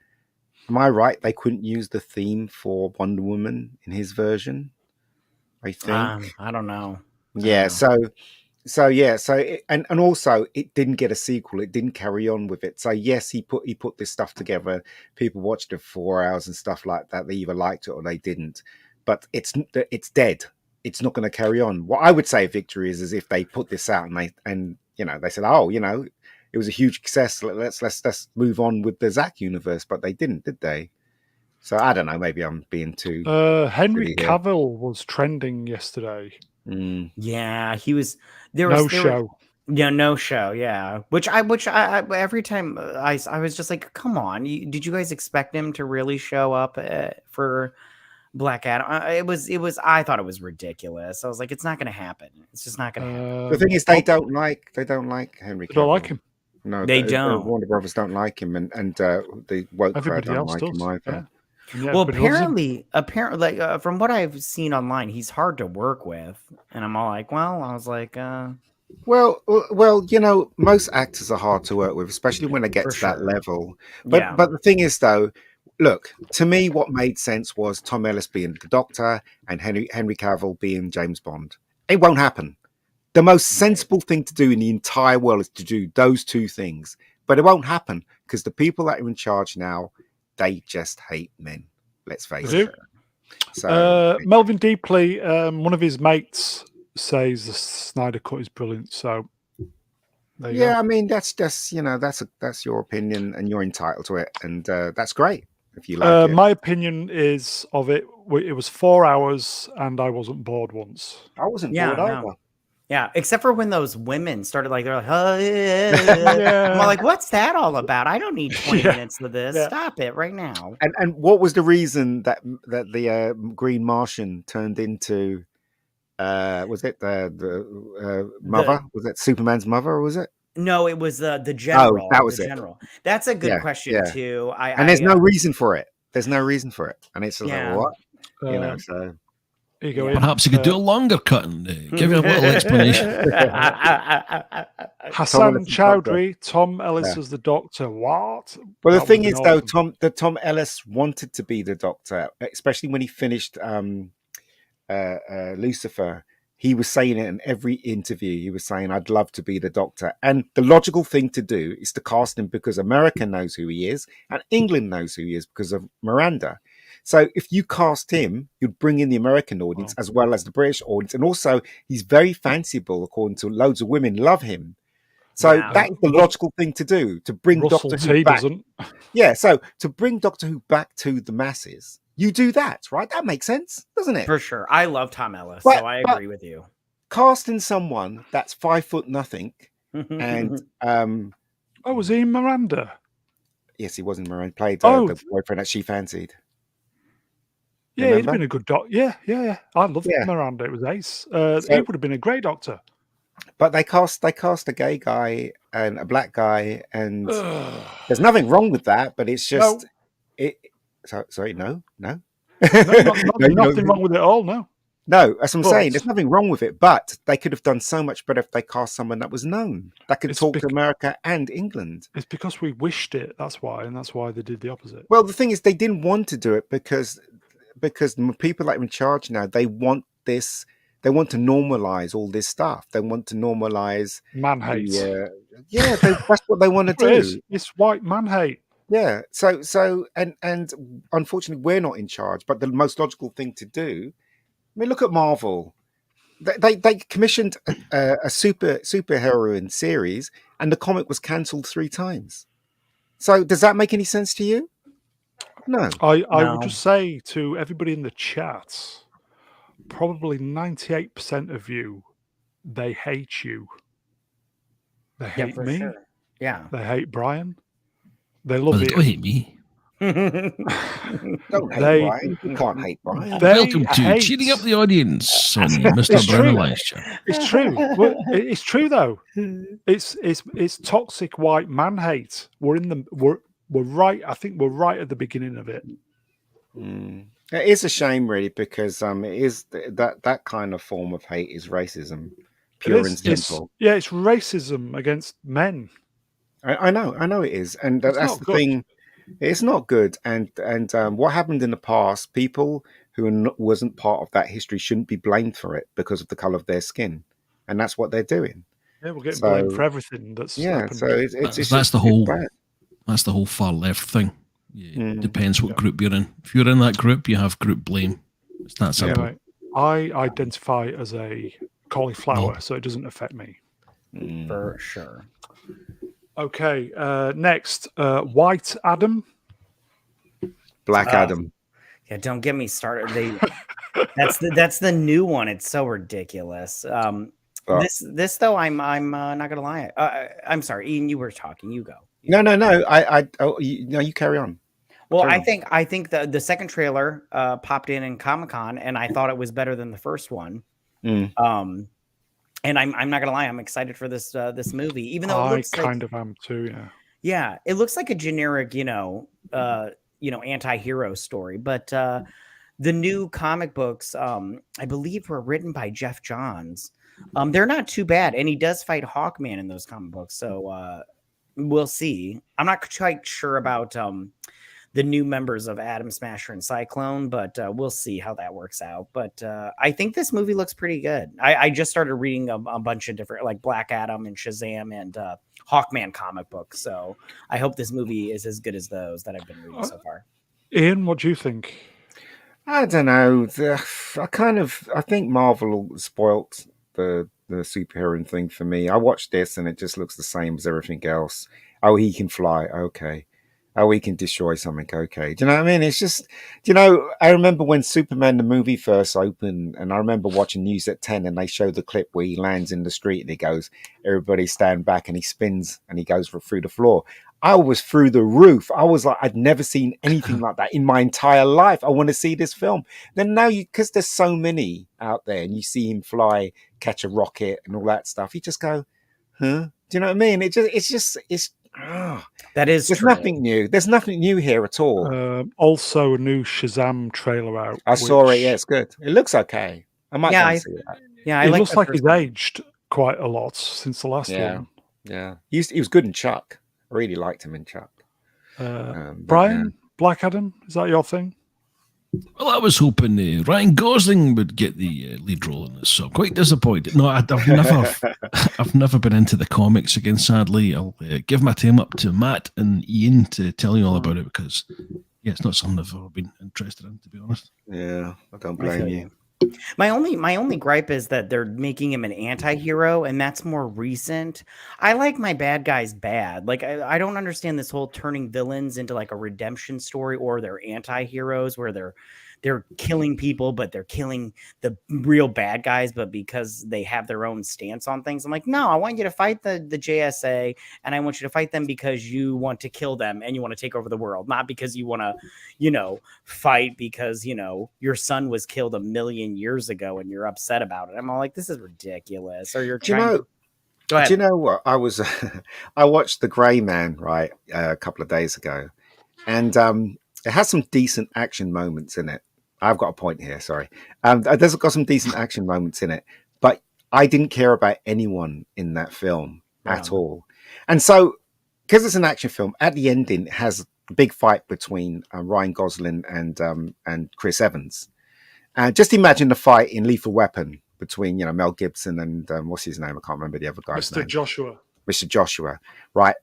Am I right? They couldn't use the theme for Wonder Woman in his version. I think. I don't know. Yeah. So and also it didn't get a sequel. It didn't carry on with it. So yes, he put this stuff together. People watched it for 4 hours and stuff like that. They either liked it or they didn't. But it's dead. It's not going to carry on. What I would say a victory is if they put this out and they said, oh, it was a huge success. Let's move on with the Zack universe. But they didn't, did they? So I don't know. Maybe I'm being too. Henry Cavill was trending yesterday. Yeah, he was. No show. Yeah. Which I every time I was just like, come on, did you guys expect him to really show up for Black Adam? I thought it was ridiculous. I was like, it's not going to happen. It's just not going to happen. The thing is, they don't like Henry Cavill. They don't like him. No, they don't. Warner Brothers don't like him, and the woke crowd don't like him either. Yeah. Yeah, well, apparently, from what I've seen online, he's hard to work with, and I'm all like, I was like, well, most actors are hard to work with, especially when they get to that level. But the thing is, though, look, to me, what made sense was Tom Ellis being the Doctor and Henry Cavill being James Bond. It won't happen. The most sensible thing to do in the entire world is to do those two things, but it won't happen because the people that are in charge now, they just hate men. Let's face it. So, Melvin Deeply, one of his mates, says the Snyder Cut is brilliant. So, there you go. I mean, that's your opinion, and you're entitled to it, and that's great if you like it. My opinion is of it. It was 4 hours, and I wasn't bored once. I wasn't bored either. Yeah, except for when those women started they're like, oh, yeah. I'm like, what's that all about? I don't need 20 minutes of this. Yeah. Stop it right now. And what was the reason that the Green Martian turned into? Was it the mother? Was it Superman's mother, or was it? No, it was the general. Oh, that was the general. That's a good question too. There's no reason for it. There's no reason for it, and it's just like what so. There you go. Perhaps you could do a longer cut and give you a little explanation. Hassan Chowdhury, Tom Ellis as the Doctor. What? Well, the thing is, though, Tom Ellis wanted to be the Doctor, especially when he finished Lucifer. He was saying it in every interview. He was saying, I'd love to be the Doctor. And the logical thing to do is to cast him because America knows who he is and England knows who he is because of Miranda. So if you cast him, you'd bring in the American audience as well as the British audience. And also, he's very fanciful, according to loads of women love him. So that is the logical thing to do, to bring Russell Doctor Who back. Doesn't. Yeah, so to bring Doctor Who back to the masses, you do that, right? That makes sense, doesn't it? For sure. I love Tom Ellis, so I agree with you. Casting someone that's 5'0" and was he in Miranda? Yes, he was in Miranda. Played the boyfriend that she fancied. Yeah, he'd been a good doctor. Yeah. I loved Miranda. It was ace. He would have been a great Doctor. But they cast a gay guy and a black guy, and there's nothing wrong with that. But it's just no. Sorry, no. Nothing wrong with it all. No. No, that's what I'm saying. There's nothing wrong with it, but they could have done so much better if they cast someone that was known, that could talk to America and England. It's because we wished it. That's why, and that's why they did the opposite. Well, the thing is, they didn't want to do it because the people that are in charge now, they want this. They want to normalize all this stuff. They want to normalize man hate. That's what they want to do. It's white man hate. Yeah. So and unfortunately, we're not in charge. But the most logical thing to do. I mean, look at Marvel. They commissioned a superheroine series, and the comic was cancelled 3 times. So does that make any sense to you? No. I would just say to everybody in the chat, probably 98% of you, they hate you. They hate me. Sure. Yeah. They hate Brian. They love it. They don't hate me. Don't hate Brian. You can't hate Brian. Welcome to cheering up the audience on Mr. Brown Elijah. It's true. Well, it's true though. It's toxic white man hate. We're right. I think we're right at the beginning of it. It is a shame, really, because it is that kind of form of hate is racism, pure and simple. It's racism against men. I know it is, and that's the thing. It's not good, and what happened in the past, people who wasn't part of that history shouldn't be blamed for it because of the color of their skin, and that's what they're doing. Yeah, we're getting blamed for everything that's happened. So that's the whole far left thing. It depends what group you're in. If you're in that group, you have group blame. It's that simple. Yeah, I identify as a cauliflower, so it doesn't affect me. For sure. Okay, next, White Adam. Black Adam. Yeah, don't get me started. That's the new one. It's so ridiculous. This though, I'm not gonna lie. I'm sorry, Ian. You were talking. You go. No. You carry on. Well, I think the second trailer popped in Comic-Con, and I thought it was better than the first one. And I'm not gonna lie, I'm excited for this movie, even though it looks of am too. Yeah. Yeah, it looks like a generic, anti-hero story, but the new comic books, I believe, were written by Jeff Johns. They're not too bad, and he does fight Hawkman in those comic books, so we'll see. I'm not quite sure about the new members of Atom Smasher and Cyclone, but we'll see how that works out. But I think this movie looks pretty good. I just started reading a bunch of different, like Black Adam and Shazam and Hawkman comic books. So I hope this movie is as good as those that I've been reading so far. Ian, what do you think? I don't know. I think Marvel spoilt the superhero thing for me. I watched this and it just looks the same as everything else. Oh, he can fly. Okay. Oh, he can destroy something. Okay. Do you know what I mean? It's just, I remember when Superman, the movie first opened, and I remember watching News at 10 and they show the clip where he lands in the street and he goes, everybody stand back, and he spins and he goes through the floor. I was through the roof. I was like, I'd never seen anything like that in my entire life. I want to see this film. Then now because there's so many out there and you see him fly, catch a rocket and all that stuff, you just go, huh? Do you know what I mean? That is There's true. Nothing new. There's nothing new here at all. Also, a new Shazam trailer out. I saw it. Yeah, it's good. It looks okay. I might go see that. Yeah, it looks like he's aged quite a lot since the last one. Yeah, he was good in Chuck. I really liked him in Chuck. Brian, Black Adam, is that your thing? Well, I was hoping Ryan Gosling would get the lead role in this, so I'm quite disappointed. No, I've never been into the comics again. Sadly, I'll give my time up to Matt and Ian to tell you all about it because, it's not something I've ever been interested in, to be honest. Yeah, I don't blame you. My only gripe is that they're making him an anti-hero, and that's more recent. I like my bad guys bad. Like I don't understand this whole turning villains into like a redemption story, or they're anti-heroes where they're killing people, but they're killing the real bad guys, but because they have their own stance on things. I'm like, no, I want you to fight the JSA, and I want you to fight them because you want to kill them and you want to take over the world, not because you want to, fight because, your son was killed 1 million years ago and you're upset about it. I'm all like, this is ridiculous. Or you're trying to... Go ahead. Do you know what? I watched The Grey Man, right, a couple of days ago, and it has some decent action moments in it. I've got a point here. Sorry. There's got some decent action moments in it, but I didn't care about anyone in that film at all. And so, because it's an action film, at the ending, it has a big fight between Ryan Gosling and Chris Evans. Just imagine the fight in Lethal Weapon between Mel Gibson and what's his name? I can't remember the other guy's name. Mr. Joshua. Right.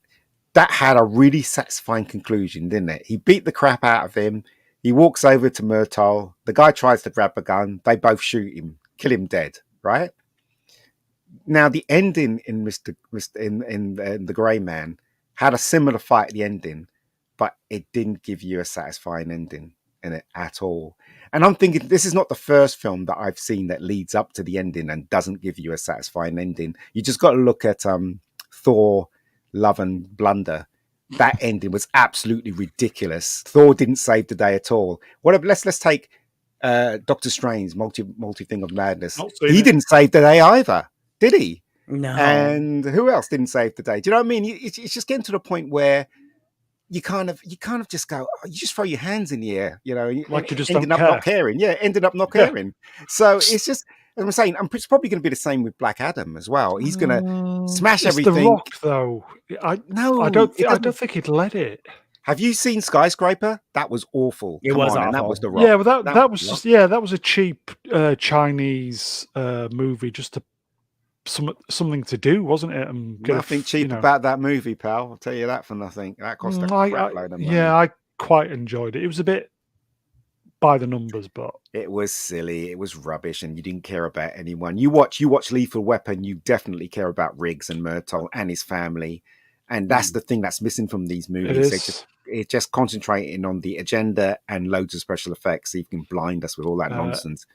That had a really satisfying conclusion, didn't it? He beat the crap out of him. He walks over to Murtaugh. The guy tries to grab a gun. They both shoot him, kill him dead. Right. Now the ending in the Grey Man had a similar fight at the ending, but it didn't give you a satisfying ending in it at all. And I'm thinking this is not the first film that I've seen that leads up to the ending and doesn't give you a satisfying ending. You just got to look at Thor, Love and Blunder. That ending was absolutely ridiculous. Thor didn't save the day at all. Let's take Doctor Strange, multi thing of madness. He didn't save the day either, did he? No. And who else didn't save the day? Do you know what I mean? It's just getting to the point where you kind of just go, you just throw your hands in the air, like you just ended up not caring. Yeah, ended up not caring. So it's just, as I'm saying, it's probably going to be the same with Black Adam as well. He's going to smash everything. The Rock, though. I don't think he'd let it. Have you seen Skyscraper? That was awful. It was awful. And that was The Rock. Yeah, well, that was just that was a cheap Chinese movie, just to something to do, wasn't it? And nothing cheap about that movie, pal. I'll tell you that for nothing. That cost a crap load of money. Yeah, I quite enjoyed it. It was a bit by the numbers, but it was silly. It was rubbish, and you didn't care about anyone. You watch Lethal Weapon, you definitely care about Riggs and Murtaugh and his family, and that's the thing that's missing from these movies. It's just concentrating on the agenda and loads of special effects, so you can blind us with all that nonsense.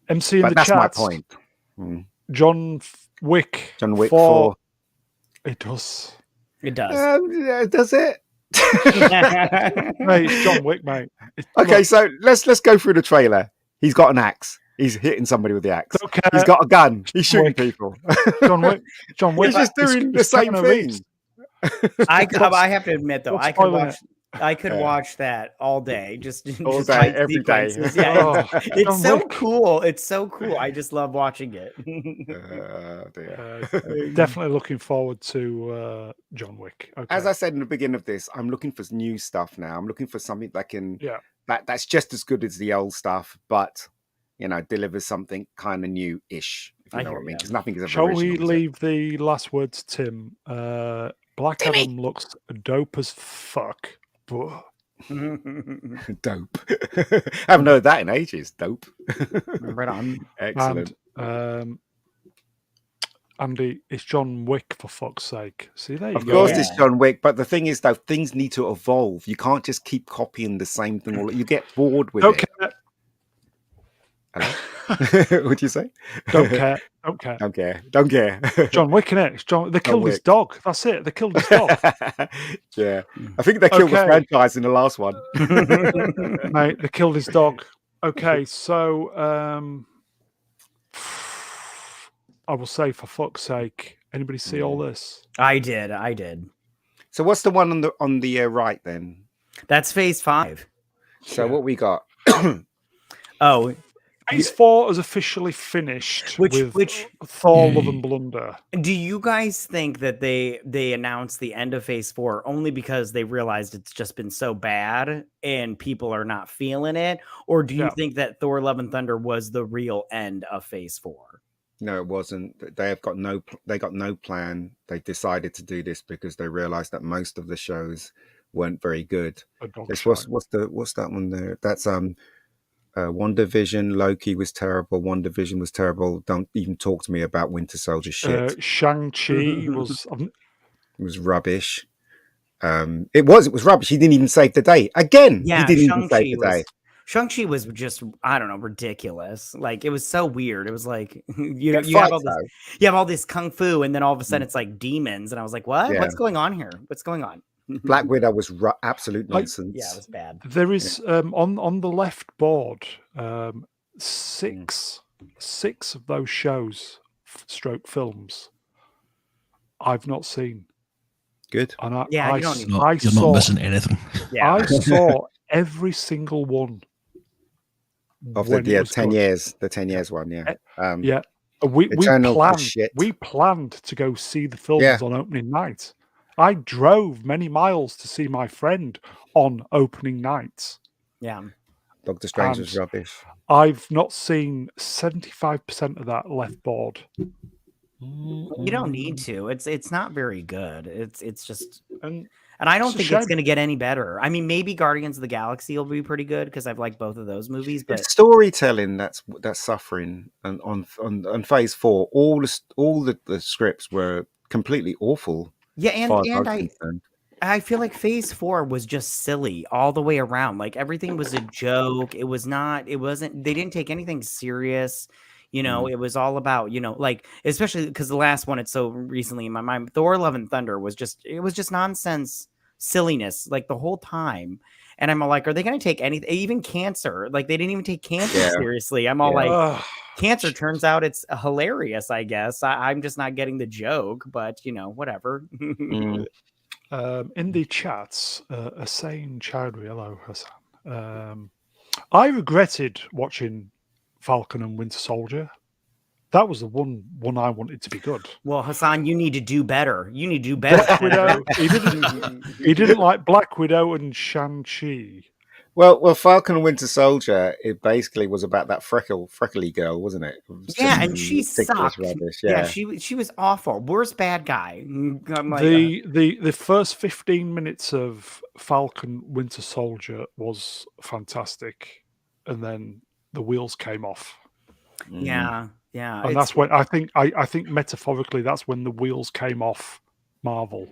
MC in but the that's chat. My point. John Wick 4. It does. It does. Does it? Mate, it's John Wick, mate. Okay, so let's go through the trailer. He's got an axe. He's hitting somebody with the axe. Okay. He's got a gun. He's shooting people. John Wick. He's just doing the same thing. I have to admit, though, I could watch that all day, just all day, every day. Yeah, it's so cool. It's so cool. I just love watching it. Definitely looking forward to John Wick. Okay. As I said in the beginning of this, I'm looking for new stuff now. I'm looking for something that can that's just as good as the old stuff, but delivers something kind of new-ish. If you know what I mean, because nothing is ever. Shall we leave the last word to Tim? Black Adam looks dope as fuck. Dope. Haven't heard that in ages. Dope. Right on. Excellent. And, Andy, it's John Wick, for fuck's sake. See, there you go. Of course it's John Wick, but the thing is, though, things need to evolve. You can't just keep copying the same thing. You get bored with it. Hello? What'd you say? Don't care. Don't care. John Wick, innit? They killed his dog. That's it. They killed his dog. Yeah. I think they killed the franchise in the last one. Mate, they killed his dog. Okay, so I will say, for fuck's sake, anybody see all this? I did. So what's the one on the right then? That's Phase 5. So what we got? Phase 4 is officially finished with Thor: Love and Blunder. Do you guys think that they announced the end of Phase 4 only because they realized it's just been so bad and people are not feeling it? Or do you think that Thor: Love and Thunder was the real end of Phase 4? No, it wasn't. They got no plan. They decided to do this because they realized that most of the shows weren't very good. What's that one there? That's WandaVision. Loki was terrible. WandaVision was terrible. Don't even talk to me about Winter Soldier shit. Shang-Chi was rubbish. It was rubbish. He didn't even save the day. Again, he didn't even save the day. Shang-Chi was just, I don't know, ridiculous. Like, it was so weird. It was like, you have all this kung fu, and then all of a sudden it's like demons. And I was like, what? Yeah. What's going on here? What's going on? Black Widow was absolute nonsense. Yeah, it was bad. There is, on the left board, six of those shows, stroke films, I've not seen. Good. And you're not missing anything. Yeah. I saw every single one. Of when it was 10 good. years, the 10 years one, yeah. Yeah. We Eternals was planned shit. to go see the films Yeah. on opening night. I drove many miles to see my friend on opening night. Yeah. Doctor Strange And was rubbish. I've not seen 75% of that left board. You don't need to. It's not very good. It's just And I don't it's a think it's shame. going to get any better. I mean, maybe Guardians of the Galaxy will be pretty good because I've liked both of those movies. But It's storytelling that's suffering. And on phase 4, all the scripts were completely awful. yeah, as far as and I'm concerned. I feel like phase 4 was just silly all the way around. Like everything was a joke. It wasn't, they didn't take anything serious. You know, it was all about, you know, like, especially because the last one, it's so recently in my mind, Thor Love and Thunder was just nonsense, silliness, like the whole time. And I'm all like, are they going to take anything, even cancer? Like they didn't even take cancer seriously. I'm all like, cancer turns out it's hilarious, I guess. I'm just not getting the joke, but you know, whatever. In the chats, Hussein Chowdhury, hello Hassan. I regretted watching Falcon and Winter Soldier. That was the one I wanted to be good. Well, Hassan, you need to do better. You need to do better. Black Widow. He didn't like Black Widow and Shang-Chi. Well, Falcon and Winter Soldier, it basically was about that freckly girl, wasn't it? Yeah, and she ridiculous sucked. rubbish. Yeah, she was awful. Worst bad guy. I'm like, The first 15 minutes of Falcon Winter Soldier was fantastic, and then the wheels came off. yeah, And that's when I think metaphorically that's when the wheels came off Marvel.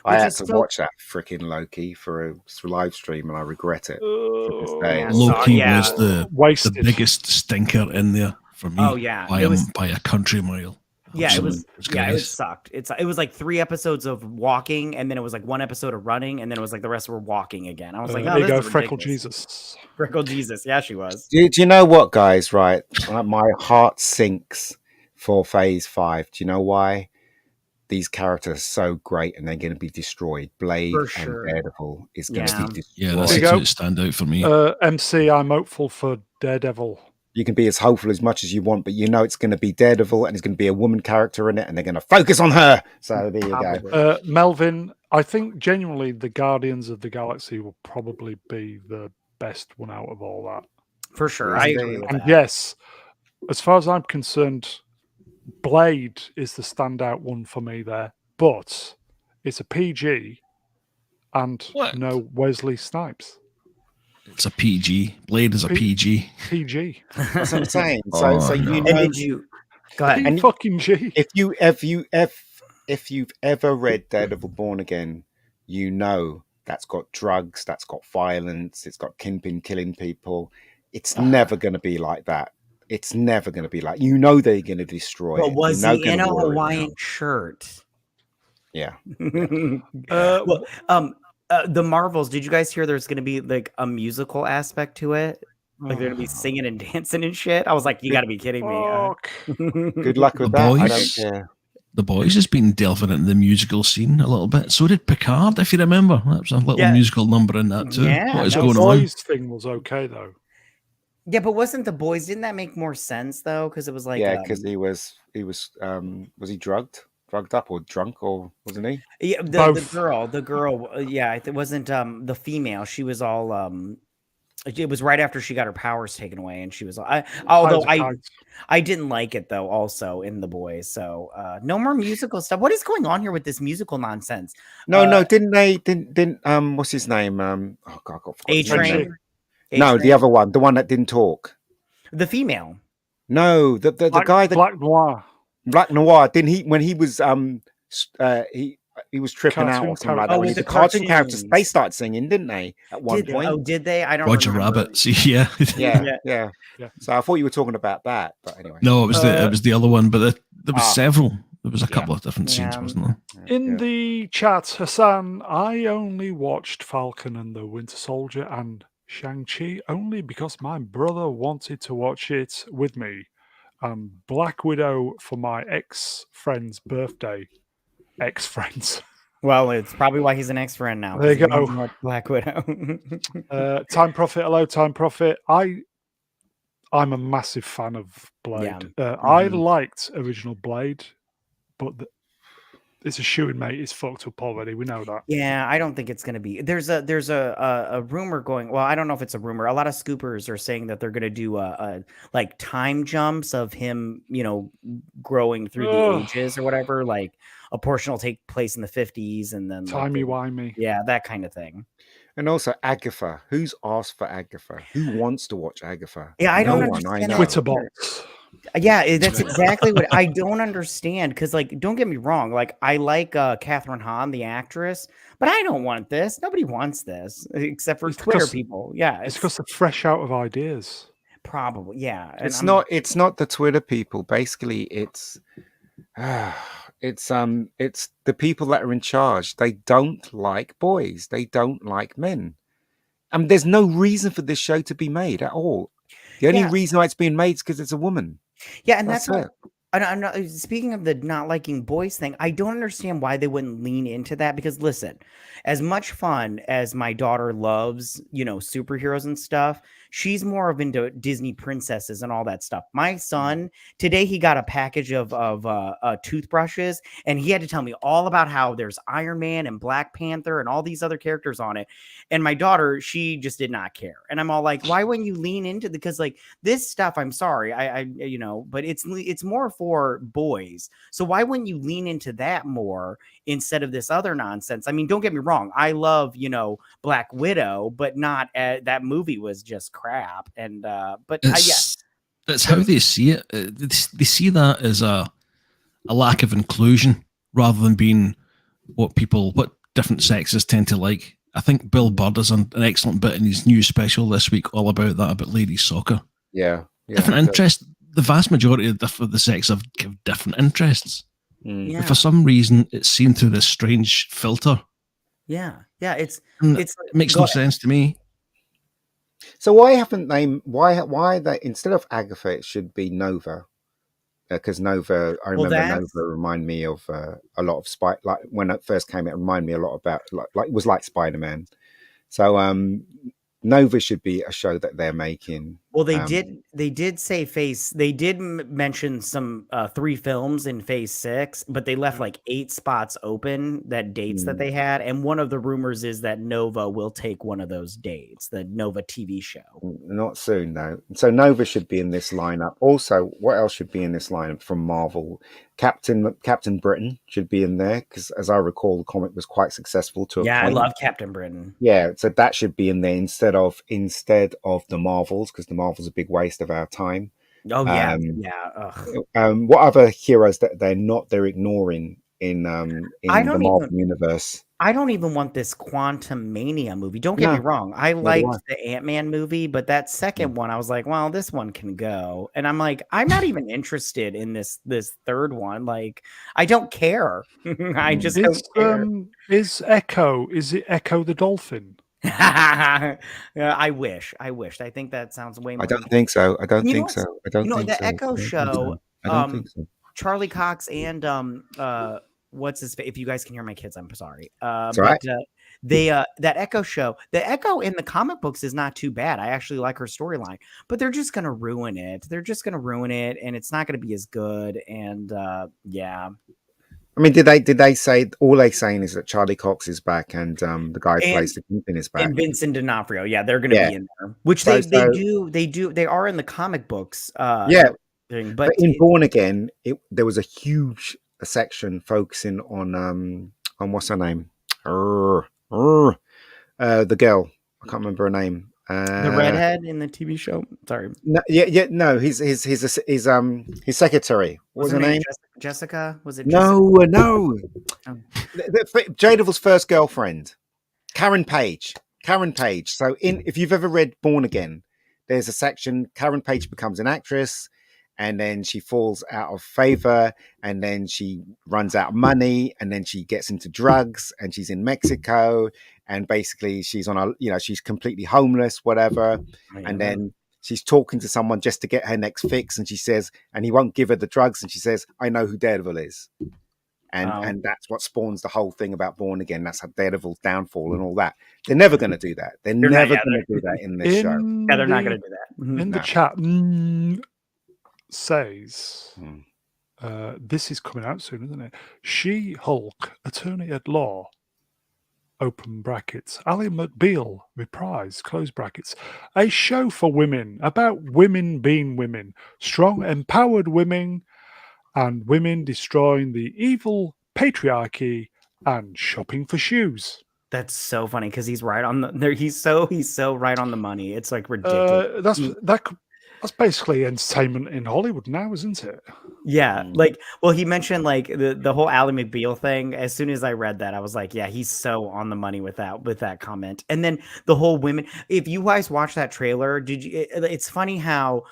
I had to watch that freaking Loki for a live stream, and I regret it to this day. Loki was the biggest stinker in there for me. Oh yeah, by a country mile. Yeah, it sucked. It was like 3 episodes of walking, and then it was like 1 episode of running, and then it was like the rest were walking again. I was like, there you go, Freckle Jesus. Freckle Jesus. Yeah, she was. Do you know what, guys? Right, my heart sinks for phase 5. Do you know why? These characters are so great, and they're going to be destroyed. Blade and Daredevil is going to be destroyed. Yeah, that's the two that stand out for me. MC, I'm hopeful for Daredevil. You can be as hopeful as much as you want, but you know it's going to be Daredevil, and it's going to be a woman character in it, and they're going to focus on her. So there you go. Melvin, I think genuinely the Guardians of the Galaxy will probably be the best one out of all that. For sure. I agree with that. Yes, as far as I'm concerned, Blade is the standout one for me there, but it's a PG and no Wesley Snipes. It's a PG. Blade is a PG. PG. That's what I'm saying. So no. you know, did you go ahead? And fucking G. If you've ever read Daredevil Born Again, you know that's got drugs, that's got violence, it's got Kingpin killing people. It's never going to be like that. It's never going to be like, you know, they're going to destroy it. But was he in a Hawaiian shirt? Yeah. The Marvels, did you guys hear there's going to be like a musical aspect to it? Like they're going to be singing and dancing and shit? I was like, you got to be kidding me. Good luck with that. I don't care. The Boys has been delving into the musical scene a little bit. So did Picard, if you remember. That was a little musical number in that too. Yeah, what is the going Boys on? thing was okay though. Yeah, but wasn't The Boys? Didn't that make more sense though? Because it was like because he was he drugged up or drunk, or wasn't he? Yeah, the girl. Yeah, it wasn't the female. She was all it was right after she got her powers taken away, and she was. I didn't like it though. Also in The Boys, so no more musical stuff. What is going on here with this musical nonsense? No, didn't what's his name? Oh God, I got A-Train. No, the other one, the one that didn't talk. The female. No, the guy that Black Noir. Didn't he when he was he was tripping cartoon out or something like that? When the cartoon characters, they started singing, didn't they? At one point. Oh, did they? I don't. Roger remember. Rabbit. See, yeah. So I thought you were talking about that, but anyway. No, it was the other one, but there was several. There was a couple of different scenes, wasn't there? In the chat, Hassan, I only watched Falcon and the Winter Soldier and Shang-Chi only because my brother wanted to watch it with me, and Black Widow for my ex-friend's birthday. Ex-friends. Well, it's probably why he's an ex-friend now. There you go. Black Widow. Time Prophet, hello, Time Prophet. I I'm a massive fan of Blade. Yeah. I liked original Blade, but it's a shoo-in, mate. It's fucked up already. We know that. Yeah, I don't think it's going to be. There's a rumor going. Well, I don't know if it's a rumor. A lot of scoopers are saying that they're going to do like time jumps of him, growing through the ages or whatever. Like a portion will take place in the 50s, and then Timey-wimey. Yeah, that kind of thing. And also Agatha. Who's asked for Agatha? Who wants to watch Agatha? Yeah, I don't one I understand. know. Twitter bots. Yeah, that's exactly what I don't understand. Because, like, don't get me wrong. Like, I like Catherine Hahn, the actress, but I don't want this. Nobody wants this except for Twitter people. Yeah, it's because they're fresh out of ideas. Probably, yeah. And It's not the Twitter people. Basically, it's the people that are in charge. They don't like boys. They don't like men. There's no reason for this show to be made at all. The only reason why it's being made is because it's a woman. Yeah, and that's what I'm not speaking of the not liking boys thing. I don't understand why they wouldn't lean into that, because listen, as much fun as my daughter loves, superheroes and stuff, she's more of into Disney princesses and all that stuff. My son today, he got a package of toothbrushes, and he had to tell me all about how there's Iron Man and Black Panther and all these other characters on it. And my daughter, she just did not care. And I'm all like, why wouldn't you lean into because like this stuff? I'm sorry, I but it's more for boys. So why wouldn't you lean into that more instead of this other nonsense? I mean, don't get me wrong, I love Black Widow, but not that movie was just crap. And but that's how they see it. They see that as a lack of inclusion rather than being what different sexes tend to like. I think Bill Burr does an excellent bit in his new special this week all about that, about ladies soccer. Yeah. Different interests. The vast majority of the sex have different interests. But for some reason, it's seen through this strange filter. Yeah, it makes no sense to me. So why haven't they? Why they instead of Agatha, it should be Nova? Because Nova, I remember Nova remind me of a lot of like when it first came, it reminded me a lot about like it was like Spider-Man. So Nova should be a show that they're making. Well, they did say they did mention some 3 films in phase 6, but they left like 8 spots open, that dates that they had. And one of the rumors is that Nova will take one of those dates, the Nova TV show. Not soon though. So Nova should be in this lineup. Also, what else should be in this lineup from Marvel? Captain Britain should be in there, because as I recall, the comic was quite successful to a point. I love Captain Britain. Yeah, so that should be in there instead of the Marvels, because the Marvel's a big waste of our time. Oh yeah, what other heroes that they're ignoring in the Marvel universe? I don't even want this Quantum Mania movie. Don't get me wrong. I liked the Ant-Man movie, but that second one, I was like, well, this one can go. And I'm like, I'm not even interested in this third one. Like, I don't care. I just don't care. Is it Echo the Dolphin? I wish. I think that sounds way more. I don't think so. I don't think so. The Echo show. I don't think so. Charlie Cox and what's his? If you guys can hear my kids, I'm sorry. Right. That Echo show, the Echo in the comic books is not too bad. I actually like her storyline, but they're just gonna ruin it. And it's not gonna be as good. And yeah. I mean, did they say all they're saying is that Charlie Cox is back and the guy who plays the Kingpin is back, and Vincent D'Onofrio? Yeah, they're going to be in there, which they do. They are in the comic books. But in Born Again, there was a huge section focusing on what's her name, the girl. I can't remember her name. The redhead in the TV show. Sorry. No, no. His secretary. What was her name? Jessica. Was it? No, Jessica? No. Oh. Daredevil's first girlfriend, Karen Page. So if you've ever read Born Again, there's a section. Karen Page becomes an actress, and then she falls out of favor, and then she runs out of money, and then she gets into drugs, and she's in Mexico, and basically she's she's completely homeless, whatever. And then she's talking to someone just to get her next fix, and she says, and he won't give her the drugs, and she says, I know who Daredevil is. and that's what spawns the whole thing about Born Again. That's how Daredevil's downfall and all that. They're never going to do that. They're never going to do that in this show. Yeah, they're not going to do that. In the chat says, this is coming out soon, isn't it? She-Hulk, Attorney at Law, open brackets, Ally McBeal, reprise, close brackets. A show for women, about women being women, strong, empowered women, and women destroying the evil patriarchy and shopping for shoes. That's so funny because he's right on the. He's so right on the money. It's like ridiculous. That's basically entertainment in Hollywood now, isn't it? Yeah, like, well, he mentioned like the whole Ally McBeal thing. As soon as I read that, I was like, yeah, he's so on the money with that comment. And then the whole women. If you guys watch that trailer, did you? It's funny how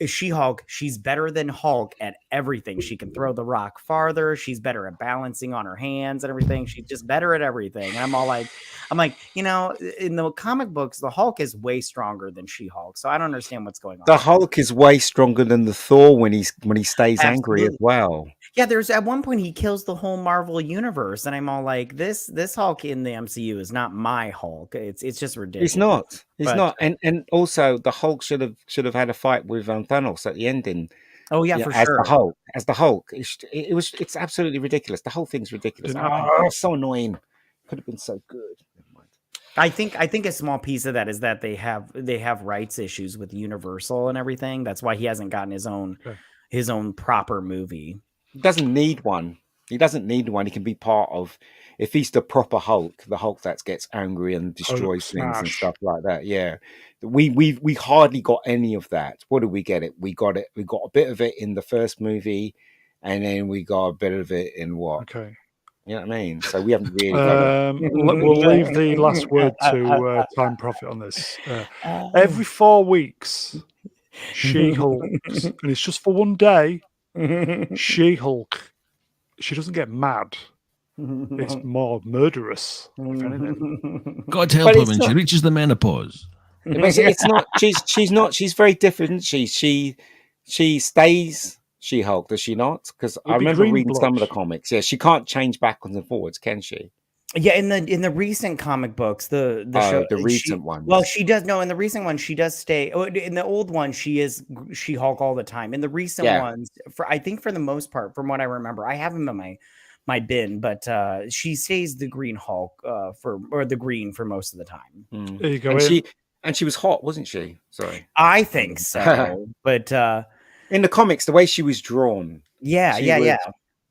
She-Hulk, she's better than Hulk at everything. She can throw the rock farther. She's better at balancing on her hands and everything. She's just better at everything. And I'm like, you know, in the comic books, the Hulk is way stronger than She-Hulk. So I don't understand what's going on. The Hulk is way stronger than the Thor when he stays angry as well. Yeah, there's at one point he kills the whole Marvel universe, and I'm all like, this Hulk in the MCU is not my Hulk. It's just ridiculous. He's not. And also the Hulk should have had a fight with Thanos at the ending. Oh yeah, for sure. As the Hulk, it's absolutely ridiculous. The whole thing's ridiculous. So annoying. Could have been so good. I think a small piece of that is that they have rights issues with Universal and everything. That's why he hasn't gotten his own proper movie. He doesn't need one. He can be part of. If he's the proper Hulk, the Hulk that gets angry and destroys things and stuff like that. Yeah, we hardly got any of that. What did we get? We got a bit of it in the first movie, and then we got a bit of it in what? Okay. You know what I mean? So we haven't really got we'll leave the last word to Time Profit on this. Every 4 weeks, She-Hulk, and it's just for one day, She-Hulk, she doesn't get mad. It's more murderous, if anything. God help her when she reaches the menopause. It's not. She's not. She's very different. She stays She-Hulk, does she not? Because I remember reading some of the comics. Yeah, she can't change backwards and forwards, can she? Yeah, in the recent comic books, the recent ones. Well, she does. No, in the recent one, she does stay. In the old one, she is She-Hulk all the time. In the recent ones, I think for the most part, from what I remember, I have them in my bin, but she stays the Green Hulk or the Green for most of the time. There you go. And she was hot, wasn't she? Sorry, I think so. But in the comics, the way she was drawn, yeah,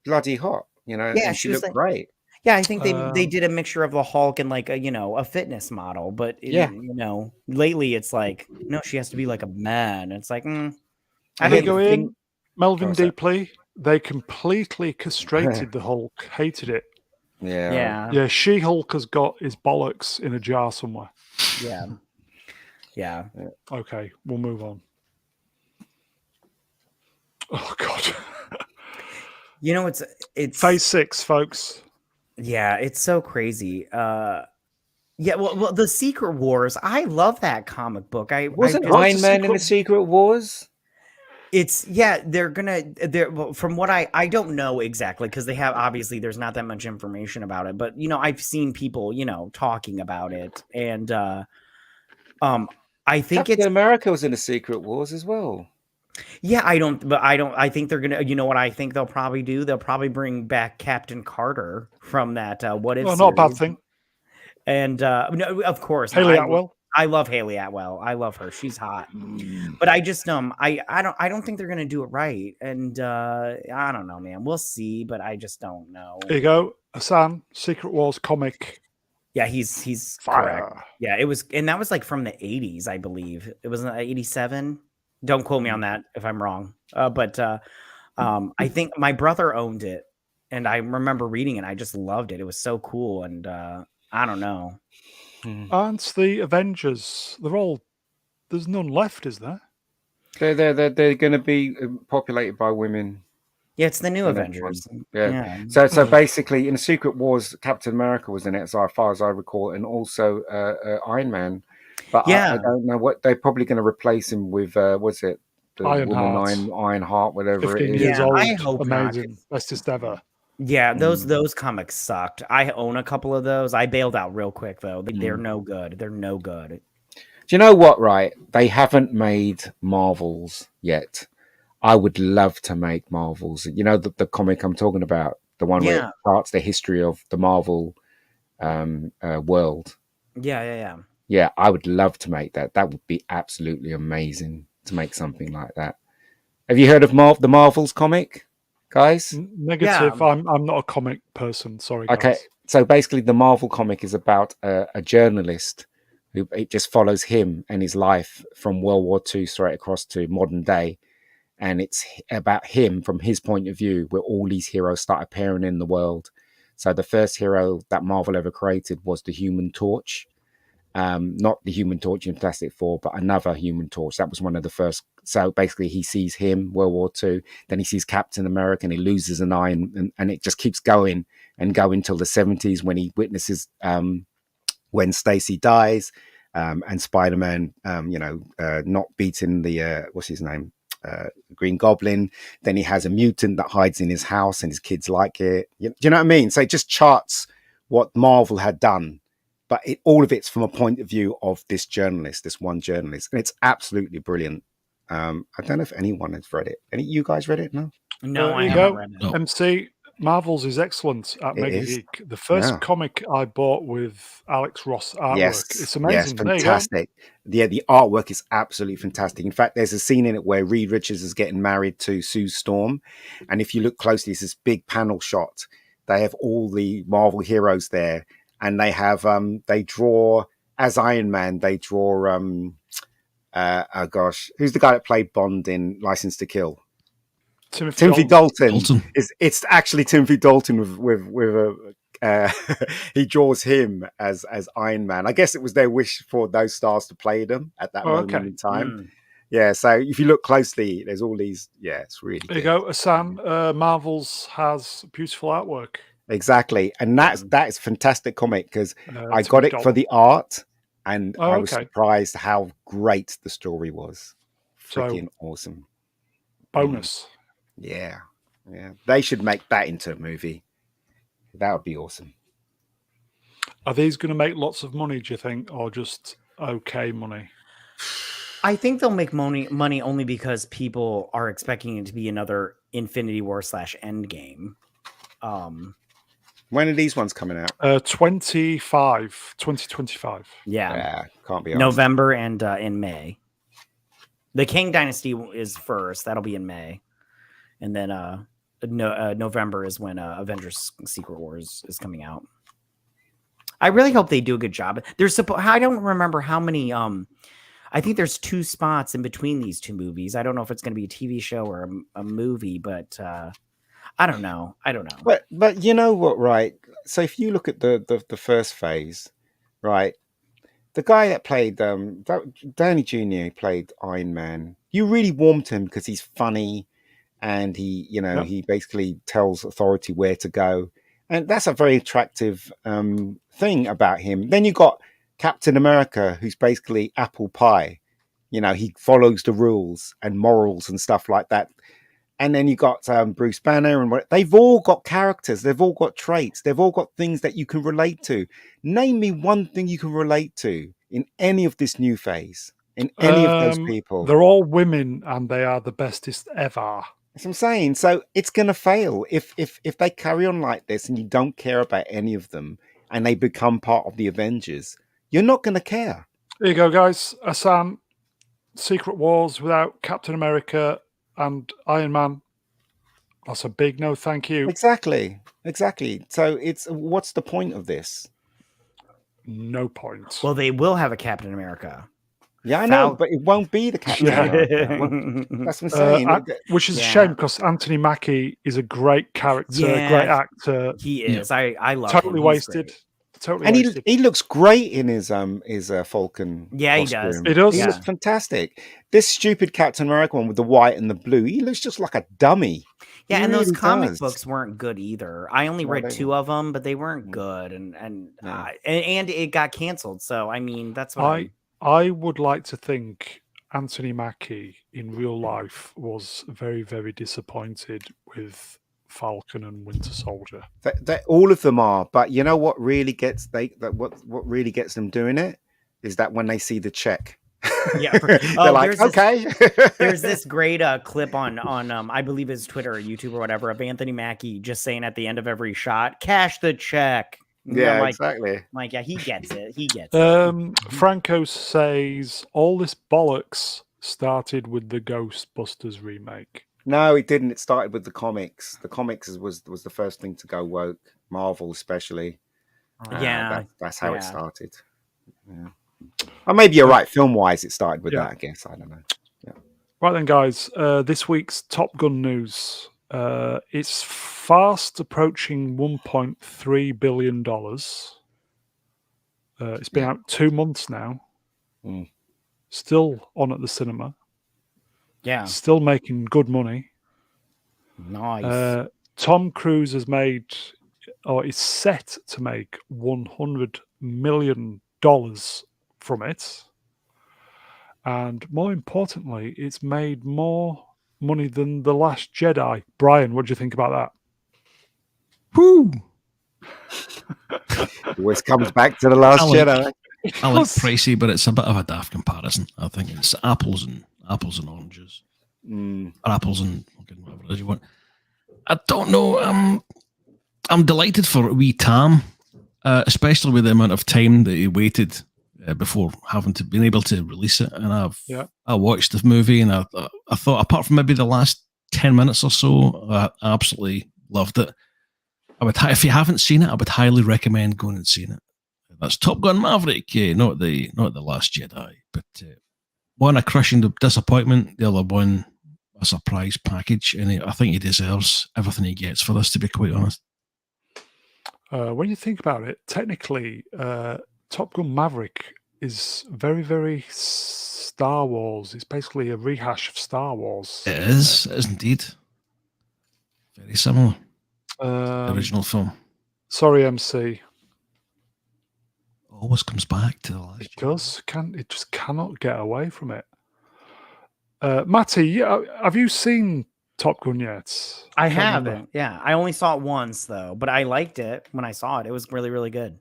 bloody hot. You know, yeah, and she looked great. Yeah, I think they did a mixture of the Hulk and like a fitness model, but lately it's like no, she has to be like a man. It's like I think go in Melvin Deeply. They completely castrated the Hulk. Hated it. Yeah. She-Hulk has got his bollocks in a jar somewhere. Yeah. Okay, we'll move on. Oh God. It's Phase 6, folks. Yeah, it's so crazy. Well, the Secret Wars. I love that comic book. Wasn't Iron Man in the Secret Wars? They're from what I don't know exactly because they have obviously there's not that much information about it, but I've seen people talking about it, and I think Captain America was in the Secret Wars as well. Yeah, I think they're gonna. What I think they'll probably do? They'll probably bring back Captain Carter from that What If series. Not a bad thing. And no, of course, Haley Atwell. I love Haley Atwell. I love her. She's hot. But I just I don't think they're gonna do it right. And I don't know, man. We'll see, but I just don't know. There you go, Hassan. Secret Wars comic. Yeah, he's fire. Correct. Yeah, it was, and that was like from the 80s, I believe. It was 87. Don't quote me on that if I'm wrong. But I think my brother owned it, and I remember reading it. I just loved it. It was so cool, and I don't know. Aren't the Avengers? There's none left, is there? They're going to be populated by women. Yeah, it's the new Avengers. Yeah. So basically, in the Secret Wars, Captain America was in it, as far as I recall, and also Iron Man. But I don't know what they're probably going to replace him with. What's it? The Ironheart, Ironheart, whatever 15 it is. years old. I hope amazing, bestest ever. Yeah, those comics sucked. I own a couple of those. I bailed out real quick though. They're no good. They're no good. Do you know what? Right, they haven't made Marvels yet. I would love to make Marvels. You know the comic I'm talking about, the one where it Yeah. starts the history of the Marvel world. Yeah. Yeah, I would love to make that. That would be absolutely amazing to make something like that. Have you heard of the Marvels comic, guys? Negative. I'm not a comic person. Sorry, Okay, guys. so basically, the Marvel comic is about a journalist who it just follows him and his life from World War II straight across to modern day, and it's about him from his point of view, where all these heroes start appearing in the world. So the first hero that Marvel ever created was the Human Torch. Not the Human Torch in Plastic 4, but another Human Torch. That was one of the first. So basically, he sees him, World War II. Then he sees Captain America, and he loses an eye, and it just keeps going and going till the 70s when he witnesses when Stacy dies, and Spider-Man, not beating the what's his name, Green Goblin. Then he has a mutant that hides in his house, and his kids like it. Do you know what I mean? So it just charts what Marvel had done. But all of it's from a point of view of this one journalist. And it's absolutely brilliant. I don't know if anyone has read it. Any you guys read it? No? No, I There you haven't go. read it. No. MC Marvels is excellent at It Mega is. Geek. The first Yeah. comic I bought with Alex Ross artwork. Yes. It's amazing. Yes, There you go. fantastic. Yeah, the artwork is absolutely fantastic. In fact, there's a scene in it where Reed Richards is getting married to Sue Storm. And if you look closely, it's this big panel shot. They have all the Marvel heroes there. And they have they draw as Iron Man, they draw oh gosh, who's the guy that played Bond in License to Kill? Timothy Dalton. It's actually Timothy Dalton with a he draws him as Iron Man. I guess it was their wish for those stars to play them at that moment in time. Yeah, so if you look closely, there's all these. Yeah, it's really there you go. Hassan, Marvels has beautiful artwork. Exactly, and that is a fantastic comic because I got it for the art, and I was surprised how great the story was. Freaking awesome. Bonus. Yeah. They should make that into a movie. That would be awesome. Are these going to make lots of money, do you think, or just okay money? I think they'll make money only because people are expecting it to be another Infinity War / Endgame. When are these ones coming out? 2025. Yeah, can't be November and in May. The Kang Dynasty is first. That'll be in May, and then November is when Avengers: Secret Wars is coming out. I really hope they do a good job. I don't remember how many. I think there's 2 spots in between these 2 movies. I don't know if it's going to be a TV show or a movie, but I don't know. But you know what, right? So if you look at the first phase, right, the guy that played Downey Jr. played Iron Man. You really warmed to him because he's funny, and he basically tells authority where to go, and that's a very attractive thing about him. Then you got Captain America, who's basically apple pie. He follows the rules and morals and stuff like that. And then you got Bruce Banner, and they've all got characters. They've all got traits. They've all got things that you can relate to. Name me one thing you can relate to in any of this new phase, in any of those people. They're all women, and they are the bestest ever. That's what I'm saying. So it's going to fail if they carry on like this, and you don't care about any of them, and they become part of the Avengers. You're not going to care. There you go, guys. Hassan, Secret Wars without Captain America and Iron Man. That's a big no, thank you. Exactly. So what's the point of this? No point. Well, they will have a Captain America. Yeah, I know, but it won't be the Captain America. That's what I'm saying. Which is a shame because Anthony Mackie is a great character, great actor. He is. I love totally him. Wasted. Totally wasted. He looks great in his Falcon. Yeah, costume. he does. He looks fantastic. This stupid Captain America one with the white and the blue, he looks just like a dummy. Yeah, and those comic books weren't good either. I only read 2 of them, but they weren't good, and it got canceled. So I mean, that's what I would like to think Anthony Mackie in real life was very, very disappointed with Falcon and Winter Soldier. All of them are, but you know what really gets what really gets them doing it is that when they see the check. Yeah, they're like, okay. There's this great clip on I believe his Twitter or YouTube or whatever of Anthony Mackie just saying at the end of every shot, "Cash the check." Yeah, exactly. Like, yeah, he gets it. He gets it. Franco says all this bollocks started with the Ghostbusters remake. No, it didn't. It started with the comics. The comics was the first thing to go woke. Marvel, especially. That's how it started. Yeah. Or maybe you're right. Film-wise, it started with that. I guess I don't know. Yeah. Right then, guys. This week's Top Gun news. It's fast approaching $1.3 billion. It's been out 2 months now. Still on at the cinema. Yeah. Still making good money. Nice. Tom Cruise has made, or is set to make, $100 million from it. And more importantly, it's made more money than The Last Jedi. Brian, what do you think about that? Woo! Always comes back to The Last Jedi. I like pricey, but it's a bit of a daft comparison. I think it's apples and oranges. Or apples and whatever it is you want. I don't know. I'm delighted for wee Tam, especially with the amount of time that he waited before having to been able to release it. And I watched the movie, and I thought, apart from maybe the last 10 minutes or so, I absolutely loved it. If you haven't seen it, I would highly recommend going and seeing it. That's Top Gun Maverick, not the Last Jedi, but one a crushing disappointment, the other one a surprise package, and I think he deserves everything he gets for this, to be quite honest. When you think about it, technically, Top Gun Maverick is very, very Star Wars. It's basically a rehash of Star Wars. It is indeed. Very similar. The original film. Sorry, MC. Always comes back to the last. It just cannot get away from it. Matty, have you seen Top Gun yet? I haven't. Yeah, I only saw it once though, but I liked it when I saw it. It was really, really good.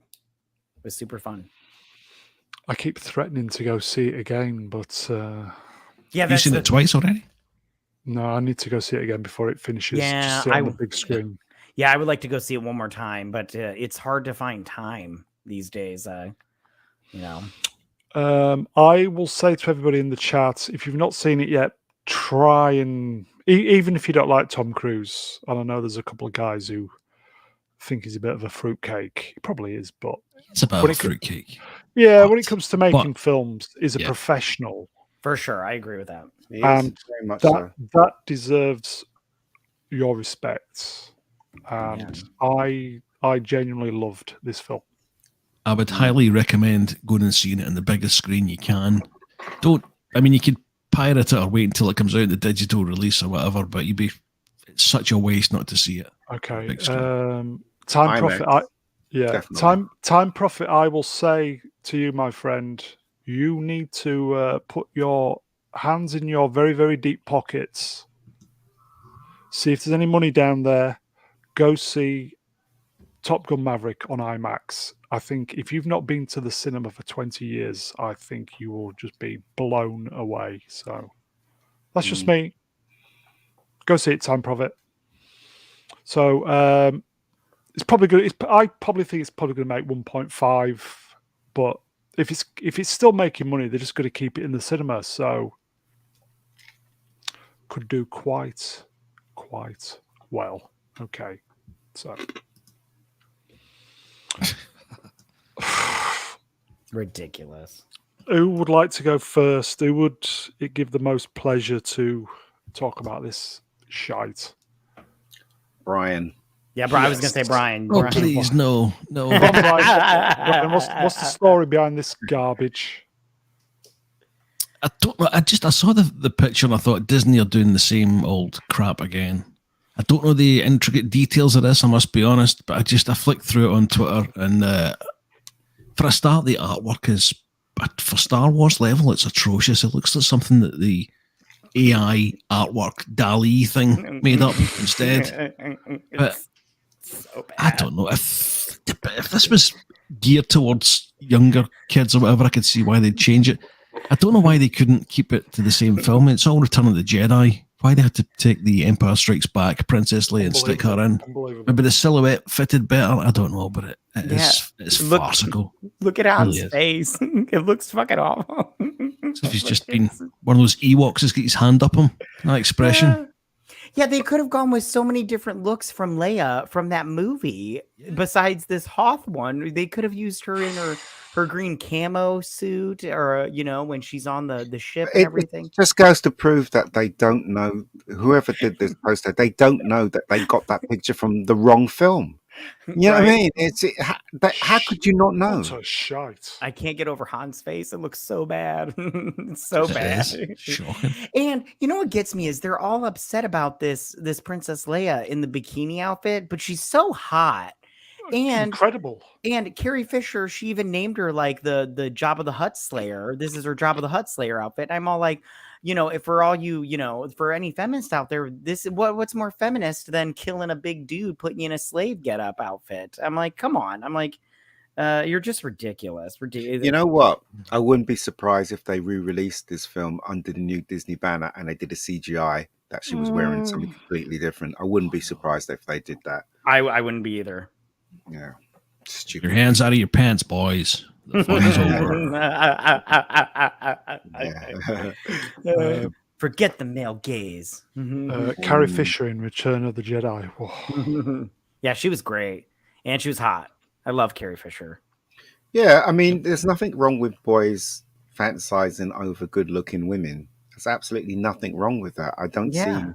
It was super fun. I keep threatening to go see it again, but you've seen it twice already. No, I need to go see it again before it finishes. Yeah, just sit on the big screen. Yeah, I would like to go see it one more time, but it's hard to find time these days. I will say to everybody in the chat, if you've not seen it yet, try and even if you don't like Tom Cruise, and I know there's a couple of guys who think he's a bit of a fruitcake. He probably is, but it's about a fruitcake. Yeah, when it comes to making films, he's a professional. For sure, I agree with that. And that deserves your respect. And I genuinely loved this film. I would highly recommend going and seeing it on the biggest screen you can. You could pirate it or wait until it comes out in the digital release or whatever, but it's such a waste not to see it. Okay. Time Profit. Time Profit, I will say to you, my friend, you need to put your hands in your very, very deep pockets. See if there's any money down there. Go see Top Gun Maverick on IMAX. I think if you've not been to the cinema for 20 years, I think you will just be blown away. So that's just me. Go see it, Time Profit. So it's probably good. I probably think it's probably going to make 1.5, but if it's still making money, they're just going to keep it in the cinema. So could do quite well. Okay, so ridiculous. Who would like to go first? Who would it give the most pleasure to talk about this shite? Brian. Yeah, I was going to say Brian. Oh, please, no. Brian, what's the story behind this garbage? I don't know. I saw the picture and I thought Disney are doing the same old crap again. I don't know the intricate details of this, I must be honest, but I flicked through it on Twitter, and for a start, the artwork is, for Star Wars level, it's atrocious. It looks like something that the AI artwork DALL-E thing made up instead. But so bad. I don't know if this was geared towards younger kids or whatever. I could see why they'd change it. I don't know why they couldn't keep it to the same film. It's all Return of the Jedi. Why they had to take the Empire Strikes Back Princess Leia and stick her in? Maybe the silhouette fitted better. I don't know, but it's farcical. Look at Han's face. It looks fucking awful. As if he's just been one of those Ewoks that's got his hand up him. That expression. Yeah, they could have gone with so many different looks from Leia from that movie. Besides this Hoth one, they could have used her in her green camo suit, or when she's on the ship and everything. It just goes to prove that they don't know, whoever did this poster, they don't know that they got that picture from the wrong film. You know what I mean? How could you not know? What a shite. I can't get over Han's face. It looks so bad. It's so bad. Shocking. And you know what gets me is they're all upset about this Princess Leia in the bikini outfit, but she's so hot. And incredible. And Carrie Fisher, she even named her like the Jabba the Hutt Slayer. This is her Jabba the Hutt Slayer outfit. I'm all like, if for all for any feminist out there, what's more feminist than killing a big dude, putting you in a slave getup outfit? I'm like, come on. I'm like, you're just ridiculous. You know what? I wouldn't be surprised if they re-released this film under the new Disney banner and they did a CGI that she was wearing something completely different. I wouldn't be surprised if they did that. I wouldn't be either. Yeah. Stupid. Your hands out of your pants, boys. The fun is over. Forget the male gaze. Carrie Fisher in Return of the Jedi. Yeah, she was great. And she was hot. I love Carrie Fisher. Yeah, I mean, there's nothing wrong with boys fantasizing over good-looking women. There's absolutely nothing wrong with that. I don't see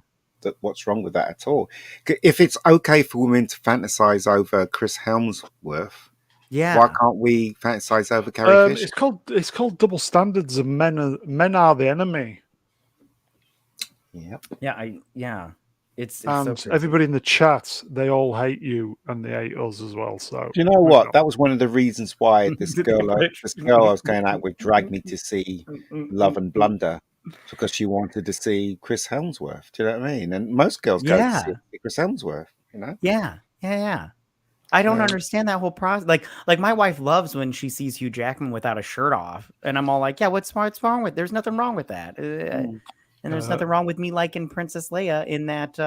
what's wrong with that at all. If it's okay for women to fantasize over Chris Hemsworth, why can't we fantasize over Carrie Fisher? It's called double standards, and men are the enemy. Yeah. It's and so everybody in the chat, they all hate you and they hate us as well. So do you know what? That was one of the reasons why this girl I was going out with dragged me to see Love and Blunder, because she wanted to see Chris Hemsworth. Do you know what I mean? And most girls go to see Chris Hemsworth. Yeah. I don't understand that whole process. Like my wife loves when she sees Hugh Jackman without a shirt off, and I'm all like, yeah, what's wrong with? There's nothing wrong with that. And there's nothing wrong with me liking Princess Leia in that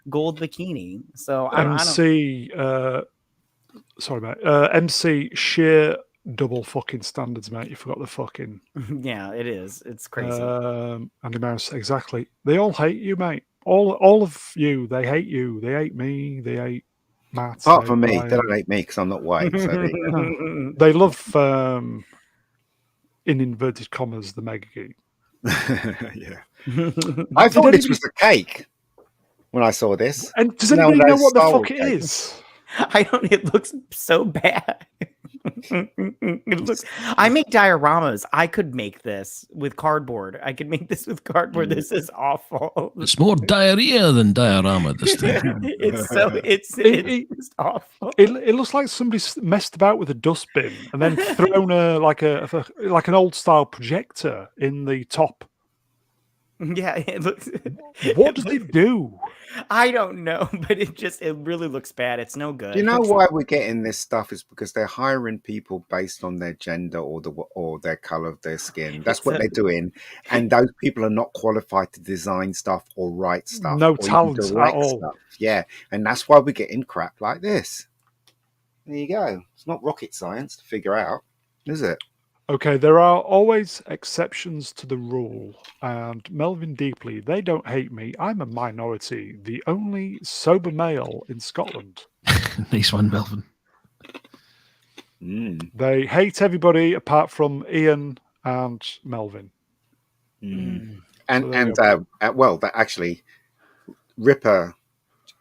gold bikini. So MC, sorry, mate. MC, sheer double fucking standards, mate. You forgot the fucking. Yeah, it is. It's crazy. Andy Mouse, exactly. They all hate you, mate. All of you. They hate you. They hate me. They hate Matt. Apart from me, they don't hate me because I'm not white. So they love, in inverted commas, the mega geek. Yeah. I thought this was a cake when I saw this. And does anybody know what the fuck it is? I don't. It looks so bad. I make dioramas. I could make this with cardboard. This is awful. It's more diarrhea than diorama this time. It's just awful. It looks like somebody messed about with a dustbin and then thrown like an old style projector in the top. Yeah, it looks. What do they do? I don't know, but it really looks bad. It's no good. Do you know why we're getting this stuff? Is because they're hiring people based on their gender or their color of their skin. That's what they're doing, and those people are not qualified to design stuff or write stuff. No talent at all. Stuff. Yeah, and that's why we're getting crap like this. There you go. It's not rocket science to figure out, is it? Okay, there are always exceptions to the rule, and Melvin Deeply, they don't hate me. I'm a minority, the only sober male in Scotland. Nice one, Melvin. They hate everybody apart from Ian and Melvin. That actually, Ripper,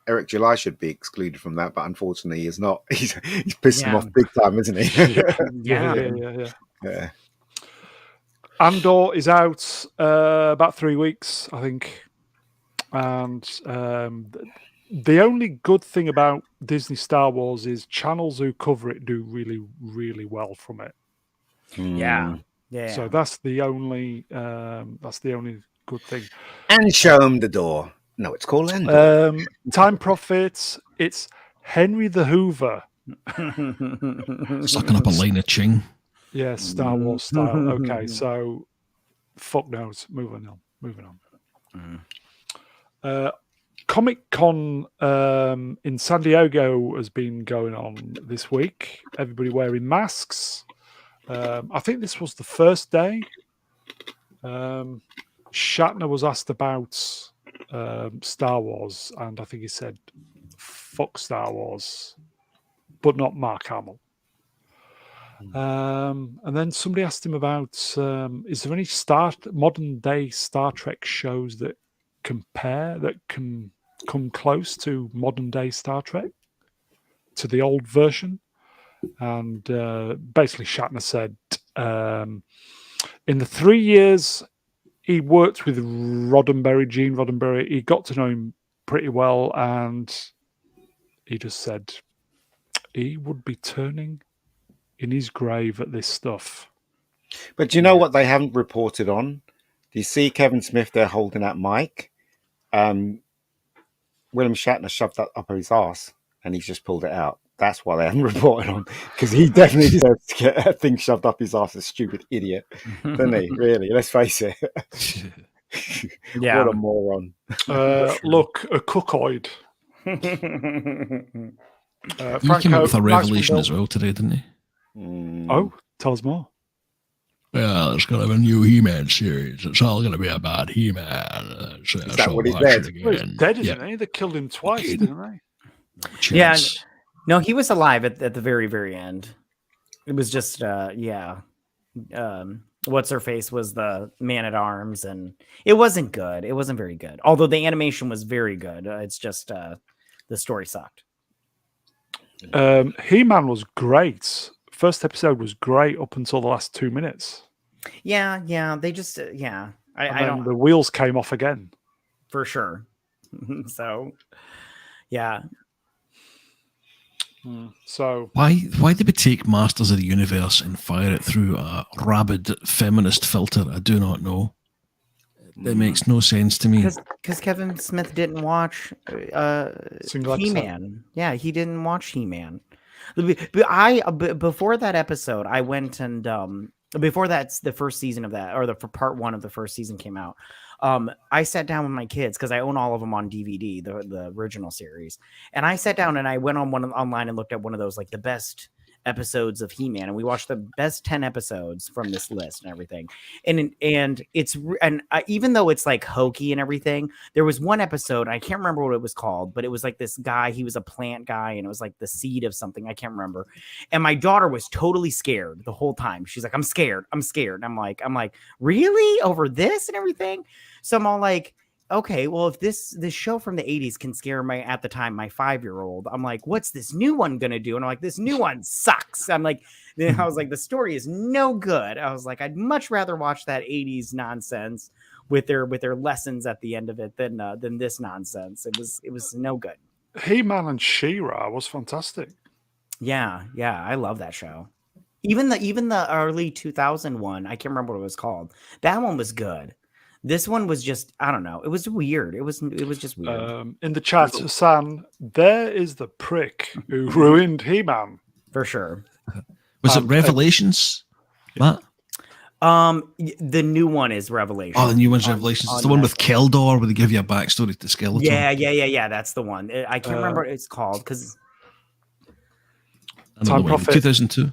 Eric July should be excluded from that, but unfortunately, he's not. He's pissing him off big time, isn't he? Yeah. Andor is out about 3 weeks, I think. And the only good thing about Disney Star Wars is channels who cover it do really, really well from it. Yeah. So that's the only good thing. And show him the door. No, it's called Endor. Time Profits. It's Henry the Hoover. Sucking up a line of ching. Yeah, Star Wars style. Okay, so fuck knows. Moving on. Comic Con in San Diego has been going on this week. Everybody wearing masks. I think this was the first day. Shatner was asked about Star Wars, and I think he said, fuck Star Wars, but not Mark Hamill. And then somebody asked him about, is there any modern day Star Trek shows that can come close to modern day Star Trek, to the old version? And basically Shatner said, in the 3 years he worked with Gene Roddenberry, he got to know him pretty well, and he just said he would be turning in his grave at this stuff. But do you know what they haven't reported on? Do you see Kevin Smith there holding that mic? William Shatner shoved that up his arse and he's just pulled it out. That's why they haven't reported on, because he definitely deserves to get that thing shoved up his arse, a stupid idiot. Doesn't he? Really? Let's face it. Yeah. What a moron. Look, a cookoid. He came up with a revelation as well today, didn't he? Oh, tell us more. Well, it's going to be a new He-Man series. It's all going to be about He-Man. Is that what he's dead? Well, he's dead, isn't he? They killed him twice, didn't they? Yeah. No, he was alive at the very, very end. It was just, what's her face was the Man-at-Arms, and it wasn't good. It wasn't very good. Although the animation was very good. It's just the story sucked. He-Man was great. First episode was great up until the last 2 minutes. Yeah. They just, I don't. The wheels came off again. For sure. So, yeah. So why did we take Masters of the Universe and fire it through a rabid feminist filter? I do not know. That makes no sense to me. Because Kevin Smith didn't watch He-Man. Yeah, he didn't watch He-Man. Before that episode, I went and before that's the first season of that, or the part one of the first season came out. I sat down with my kids because I own all of them on DVD, the original series, and I sat down and I went on online and looked at one of those, like the best episodes of He-Man, and we watched the best 10 episodes from this list and everything. And even though it's like hokey and everything, there was one episode, I can't remember what it was called, but it was like this guy, he was a plant guy, and it was like the seed of something, I can't remember. And my daughter was totally scared the whole time. She's like, I'm scared. And I'm like, really? Over this and everything? So I'm all like, okay, well, if this show from the 80s can scare my 5-year-old, I'm like, what's this new one gonna do? And I'm like, this new one sucks. I was like, the story is no good. I was like, I'd much rather watch that 80s nonsense with their lessons at the end of it than this nonsense. It was no good. He-Man and She-Ra was fantastic. Yeah, I love that show. Even the early 2000 one, I can't remember what it was called. That one was good. This one was just, I don't know. It was weird. It was just weird. In the chat, Hassan, there is the prick who ruined He-Man. For sure. Was it Revelations, Matt? The new one is Revelations. Oh, the new one's Revelations. It's the one with Keldor where they give you a backstory to Skeletor. Yeah. That's the one. I can't remember what it's called because. Time Prophet 2002.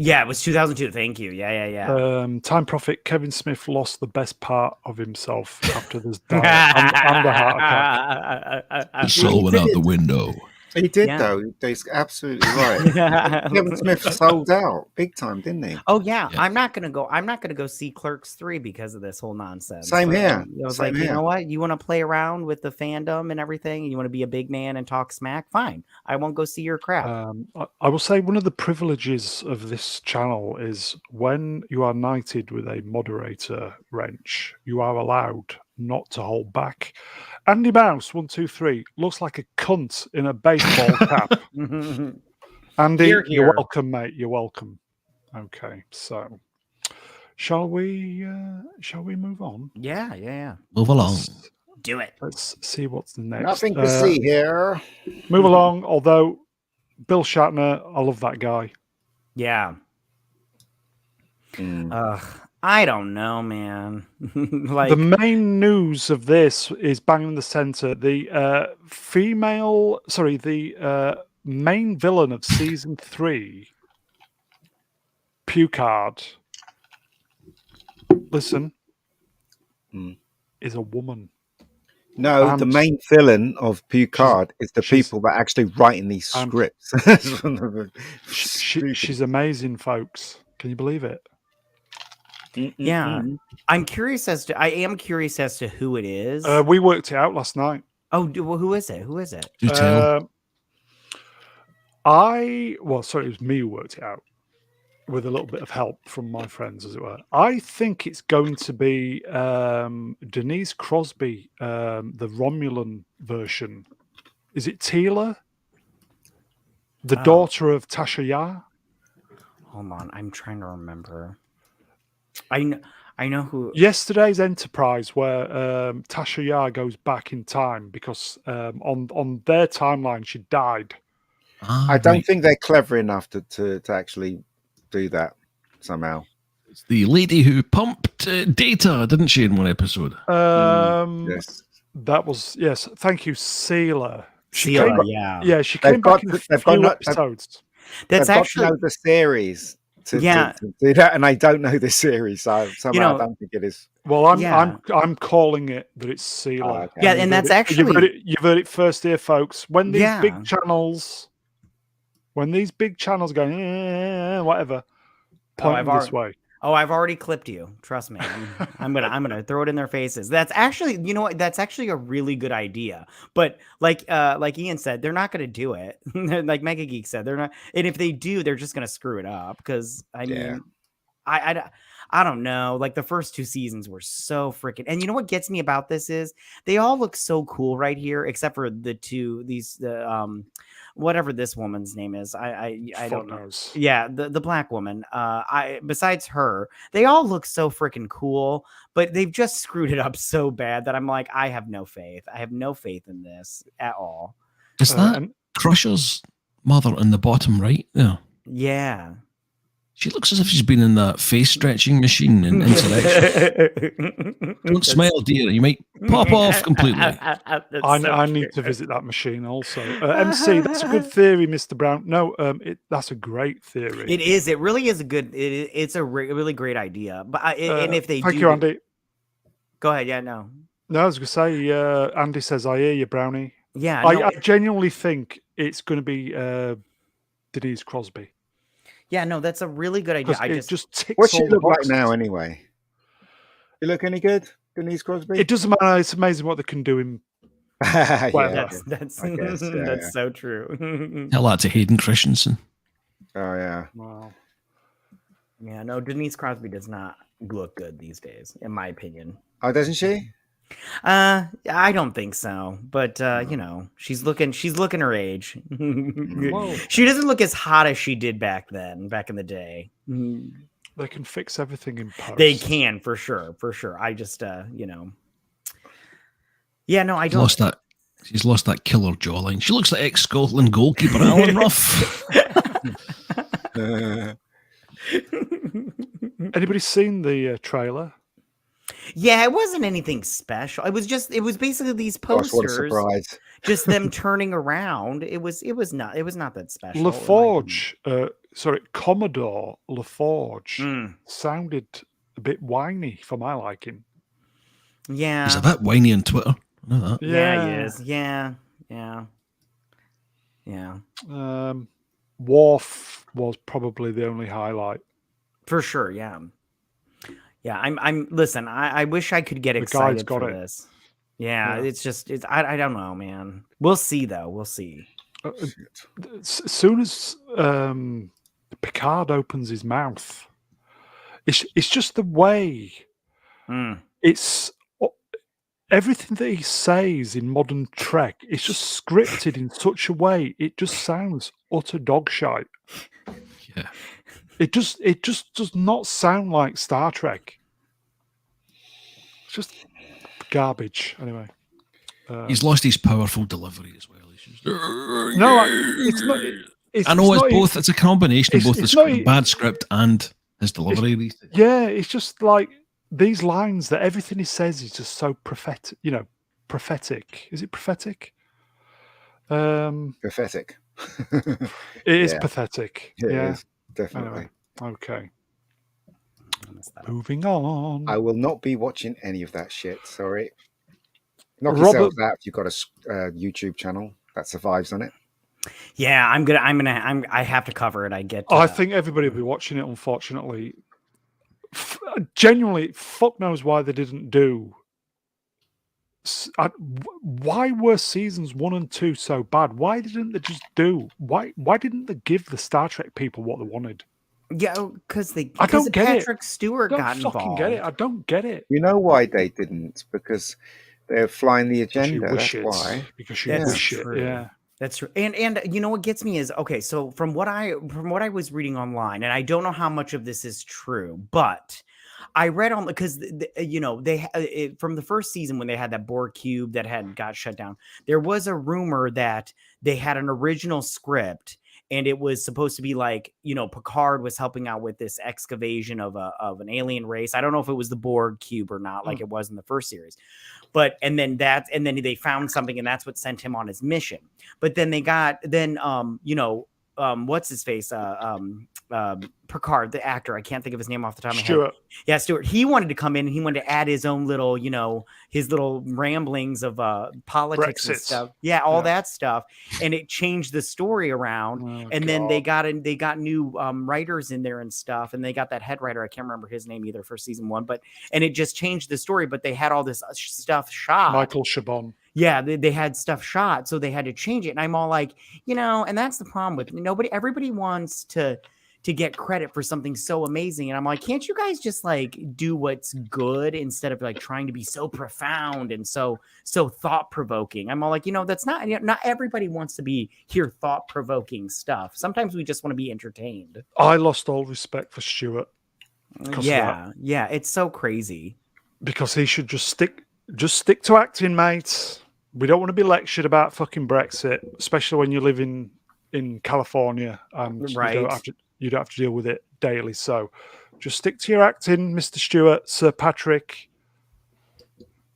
Yeah, it was 2002. Thank you. Yeah. Time Prophet, Kevin Smith lost the best part of himself after this diet and a heart attack. The soul went out the window. He did, though. He's absolutely right. Kevin Smith sold out big time, didn't he? Oh yeah. I'm not gonna go see Clerks 3 because of this whole nonsense. Same here. I was like, you know what? You want to play around with the fandom and everything, and you want to be a big man and talk smack? Fine. I won't go see your crap. I will say one of the privileges of this channel is when you are knighted with a moderator wrench, you are allowed not to hold back. Andy Mouse 123 looks like a cunt in a baseball cap. Andy, Here. You're welcome, mate. You're welcome. Okay, so Shall we move on? Yeah. Move along. Do it. Let's see what's next. Nothing to see here. Move along. Although Bill Shatner, I love that guy. Yeah. I don't know, man. The main news of this is bang in the center. The main villain of season 3, Pucard. Listen, is a woman. No, the main villain of Pucard is the people that are actually writing these scripts. She's amazing, folks. Can you believe it? Yeah. I am curious as to who it is. We worked it out last night. Oh, who is it? Do tell. It was me who worked it out with a little bit of help from my friends, as it were. I think it's going to be Denise Crosby, the Romulan version. Is it Teela? The daughter of Tasha Yar? Hold on, I'm trying to remember. I know who. Yesterday's Enterprise, where Tasha Yar goes back in time because on their timeline she died. I don't think they're clever enough to actually do that somehow. It's the lady who pumped data, didn't she, in one episode? Yes. That was, yes. Thank you, Seela. She came back in a few episodes. That's actually got to know the series to do that, and I don't know the series, so somehow I don't think it is. Well, I'm calling it that it's Seela. Oh, okay. Yeah, and that's actually you've heard it first here, folks. When these big channels go whatever, point this way. Oh, I've already clipped you. Trust me. I'm gonna throw it in their faces. That's actually, you know what? That's actually a really good idea. But like Ian said, they're not gonna do it. Like Mega Geek said, they're not. And if they do, they're just gonna screw it up. Because I mean, I don't know. Like the first 2 seasons were so freaking. And you know what gets me about this is they all look so cool right here, except for the whatever this woman's name is. I don't know. Yeah, the black woman. Besides her, they all look so freaking cool, but they've just screwed it up so bad that I'm like, I have no faith. I have no faith in this at all. Is that Crusher's mother in the bottom right there? Yeah. She looks as if she's been in that face stretching machine in Insurrection. Don't smile, dear. You might pop off completely. I need to visit that machine also. MC, that's a good theory, Mr. Brown. No, that's a great theory. It is. It really is a good. It's a really great idea. But and if they thank you, Andy. Go ahead. Yeah, no. No, I was going to say, Andy says, I hear you, Brownie. Yeah. I genuinely think it's going to be Denise Crosby. Yeah, no, that's a really good idea. Just ticks What's she all the look like boxes. now, anyway? You look any good, Denise Crosby? It doesn't matter. It's amazing what they can do in. That's so true. Tell that to Hayden Christensen. Oh yeah. Wow. Yeah, no, Denise Crosby does not look good these days, in my opinion. Oh, doesn't she? I don't think so, but you know, she's looking her age. She doesn't look as hot as she did back in the day. They can fix everything in post. They can, for sure. I just you know. Yeah, no, I don't. She's lost that killer jawline. She looks like ex-Scotland goalkeeper Alan Ruff. Anybody seen the trailer? Yeah, it wasn't anything special. It was basically these posters. Gosh, what a surprise. Just them turning around. It was not that special. LaForge, Commodore LaForge sounded a bit whiny for my liking. Yeah. He's a bit whiny on Twitter. I know that. Yeah, he is. Yeah. Worf was probably the only highlight. For sure, yeah. Yeah, listen, I wish I could get excited for this. Yeah, it's I don't know, man. We'll see though. We'll see. As soon as Picard opens his mouth, it's just the way it's everything that he says in modern Trek. It's just scripted in such a way it just sounds utter dog shite. Yeah. It just does not sound like Star Trek. It's just garbage. Anyway, he's lost his powerful delivery as well. He's just, no, it's not. I know it's both. It's a combination of both the bad script and his delivery. Yeah, it's just like these lines that everything he says is just so prophetic. Prophetic. Is it prophetic? Pathetic. It is pathetic. It yeah, is, definitely. Anyway, okay. Moving on. I will not be watching any of that shit. Sorry. Knock yourselves out if you've got a YouTube channel that survives on it. Yeah, I have to cover it. I think everybody will be watching it. Unfortunately, genuinely, fuck knows why they didn't do. Why were seasons 1 and 2 so bad? Why didn't they just do? Why didn't they give the Star Trek people what they wanted? Yeah, because I don't get Patrick Stewart got involved. I don't fucking get it. I don't get it. You know why they didn't? Because they're flying the agenda. That's why. Because you wish it. Yeah. That's true. And you know what gets me is, okay, so from what I was reading online, and I don't know how much of this is true, but I read on, because they from the first season when they had that Borg cube that got shut down, there was a rumor that they had an original script, and it was supposed to be like, Picard was helping out with this excavation of an alien race. I don't know if it was the Borg cube or not, like it was in the first series. But and then they found something, and that's what sent him on his mission. But then what's his face? Picard, the actor, I can't think of his name off the top of my head. Yeah, Stewart. He wanted to come in and he wanted to add his own little, his little ramblings of politics Brexit. and stuff. Yeah, all that stuff. And it changed the story around. Then they got new writers in there and stuff. And they got that head writer. I can't remember his name either for season 1, and it just changed the story. But they had all this stuff shot. Michael Chabon. Yeah, they had stuff shot, so they had to change it. And I'm all like, and that's the problem with everybody wants to get credit for something so amazing. And I'm like, can't you guys just like do what's good instead of like trying to be so profound and so thought-provoking? I'm all like, that's not everybody wants to hear thought-provoking stuff. Sometimes we just want to be entertained. I lost all respect for Stewart. Yeah, it's so crazy. Because he should just stick to acting, mate. We don't want to be lectured about fucking Brexit, especially when you live in California and you don't have to deal with it daily. So just stick to your acting, Mr. Stewart, Sir Patrick.